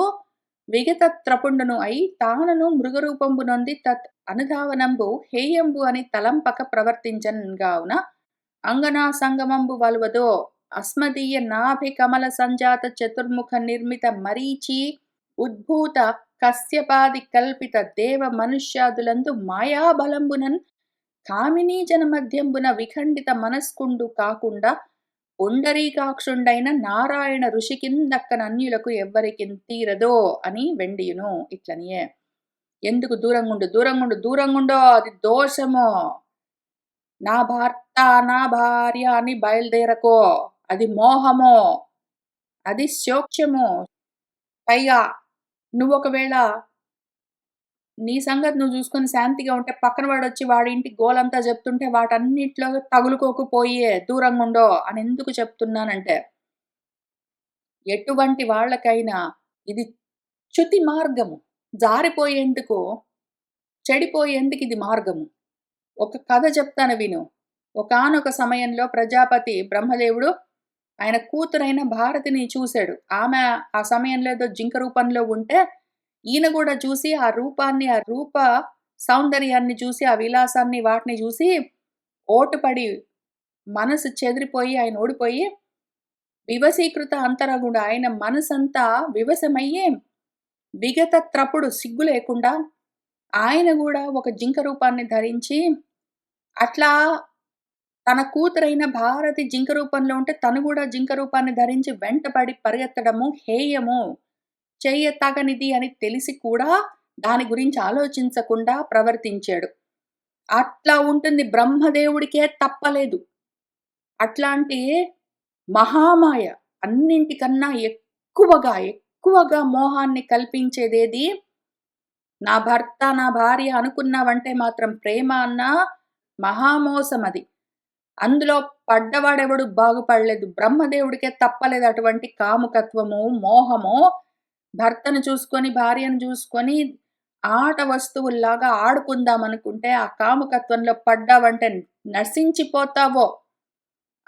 విగతత్రపుండును అయి తానను మృగరూపంబు నొంది తత్ అనుధావనంబు హేయంబు అని తలంపక ప్రవర్తించన్ గావున, అంగనా సంగమంబు వలువదో అస్మదీయ నాభి కమల సంజాత చతుర్ముఖ నిర్మిత మరీచి ఉద్భూత కశ్యపాది కల్పిత దేవ మనుష్యాదులందు మాయాబలంబునన్ కామినీ జన మధ్యంబున విఖండిత మనస్కుండు కాకుండా పుండరీకాక్షుండైన నారాయణ ఋషికిందక్కన అన్యులకు ఎవ్వరికిన్ తీరదో అని వెండియును. ఇట్లనియే ఎందుకు దూరంగుండు, దూరంగుండు, దూరంగుండో అది దోషము. నా భర్త, నా భార్య అని బయలుదేరకో, అది మోహము, అది శోక్ష్యము. పైగా నువ్వొకవేళ నీ సంగతి నువ్వు జూసుకొని శాంతిగా ఉంటే, పక్కన వాడొచ్చి వాడి ఇంటి గోలంతా జెప్తుంటే, వాటన్నిట్లో తగులుకోకుపోయే దూరంగుండో అని ఎందుకు చెప్తున్నానంటే, ఎటువంటి వాళ్ళకైనా ఇది చ్యుతి మార్గము. జారిపోయేందుకు, చెడిపోయేందుకిది మార్గము. ఒక కథ చెప్తాను విను. ఒకానొక సమయంలో ప్రజాపతి బ్రహ్మదేవుడు ఆయన కూతురైన భారతిని చూసాడు. ఆమె ఆ సమయంలో ఏదో జింక రూపంలో ఉంటే, ఈయన గూడా చూసి ఆ రూపాన్ని, ఆ రూప సౌందర్యాన్ని చూసి, ఆ విలాసాన్ని వాటిని చూసి ఓటుపడి మనసు చెదిరిపోయి ఆయన ఓడిపోయి, వివశీకృత అంతరగుడు ఆయన మనసంతా వివశమయ్యి, విగతత్రపుడు సిగ్గు లేకుండా ఆయన గూడా ఒక జింక రూపాన్ని ధరించి, అట్లా తన కూతురైన భారతి జింక రూపంలో ఉంటే, తను గూడా జింక రూపాన్ని ధరించి వెంటపడి పరిగెత్తడము హేయము. చేయతగనిది అని తెలిసి కూడా దాని గురించి ఆలోచించకుండా ప్రవర్తించాడు. అట్లా ఉంటుంది. బ్రహ్మదేవుడికే తప్పలేదు. అట్లాంటి మహామాయ అన్నింటికన్నా ఎక్కువగా మోహాన్ని కల్పించేదేది? నా భర్త, నా భార్య అనుకున్నావంటే మాత్రం ప్రేమ అన్నా మహామోసమది. అందులో పడ్డవాడెవడు బాగుపడలేదు. బ్రహ్మదేవుడికే తప్పలేదు అటువంటి కాముకత్వము, మోహము. భర్తను చూసుకొని, భార్యను చూసుకొని ఆట వస్తువుల్లాగా ఆడుకుందామనుకుంటే, ఆ కాముకత్వంలో పడ్డావంటే నశించిపోతావో.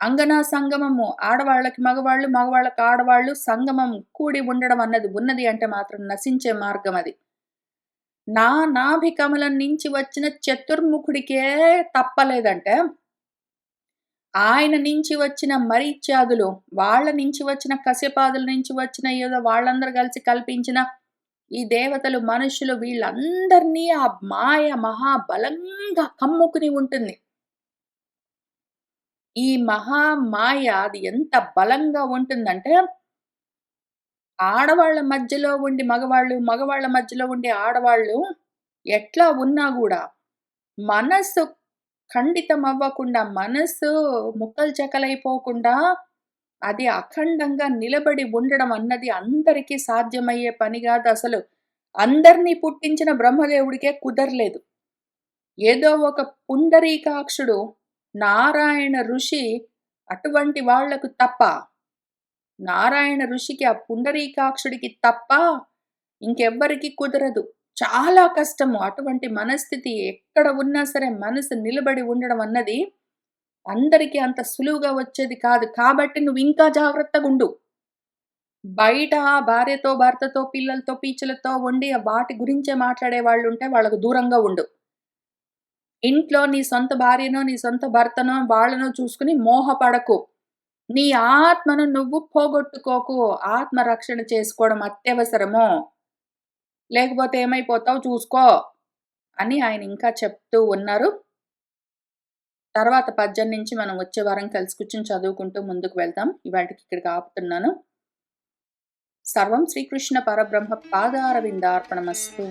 అంగనా సంగమము ఆడవాళ్ళకి మగవాళ్ళు, మగవాళ్ళకి ఆడవాళ్ళు సంగమం కూడి ఉండడం అన్నది ఉన్నది అంటే మాత్రం నశించే మార్గం అది. నా నాభి కమలం నుంచి వచ్చిన చతుర్ముఖుడికే తప్పలేదంటే, ఆయన నుంచి వచ్చిన మరీచ్యాదులు, వాళ్ళ నుంచి వచ్చిన కశ్యపాదుల నుంచి వచ్చిన ఏదో వాళ్ళందరూ కలిసి కల్పించిన ఈ దేవతలు, మనుషులు వీళ్ళందరినీ ఆ మాయ మహాబలంగా కమ్ముకుని ఉంటుంది. ఈ మహామాయ అది ఎంత బలంగా ఉంటుందంటే, ఆడవాళ్ళ మధ్యలో ఉండి మగవాళ్ళు, మగవాళ్ళ మధ్యలో ఉండి ఆడవాళ్ళు ఎట్లా ఉన్నా గూడా మనస్సు ఖండితమవ్వకుండా, మనస్సు ముక్కలు చెక్కలైపోకుండా అది అఖండంగా నిలబడి ఉండడం అన్నది అందరికీ సాధ్యమయ్యే పని గాదసలు. అందరిని పుట్టించిన బ్రహ్మదేవుడికే కుదరలేదు. ఏదో ఒక పుండరీకాక్షుడు, నారాయణ ఋషి అటువంటి వాళ్లకు తప్ప, నారాయణ ఋషికి ఆ పుండరీకాక్షుడికి తప్ప ఇంకెవ్వరికీ కుదరదు. చాలా కష్టము. అటువంటి మనస్థితి ఎక్కడ ఉన్నా సరే మనసు నిలబడి ఉండడం అన్నది అందరికీ అంత సులువుగా వచ్చేది కాదు. కాబట్టి నువ్వింకా జాగ్రత్తగుండు. బయట భార్యతో, భర్తతో, పిల్లలతో, పీచులతో ఉండి వాటి గురించే మాట్లాడే వాళ్ళుంటే వాళ్ళకు దూరంగా ఉండు. ఇంట్లో నీ సొంత భార్యనో, నీ సొంత భర్తనో, వాళ్ళనో చూసుకొని మోహపడకు. నీ ఆత్మను నువ్వు పోగొట్టుకోకు. ఆత్మ రక్షణ చేసుకోవడం అత్యవసరము. లేకపోతే ఏమైపోతావు చూసుకో అని ఆయన ఇంకా చెప్తూ ఉన్నారు. తర్వాత పద్యం నుంచి మనం వచ్చే వారం కలిసి కూర్చొని చదువుకుంటూ ముందుకు వెళ్తాం. ఇవాల్టికి ఇక్కడికి ఆపుతున్నాను. సర్వం శ్రీకృష్ణ పరబ్రహ్మ పాదారవిందార్పణమస్తు.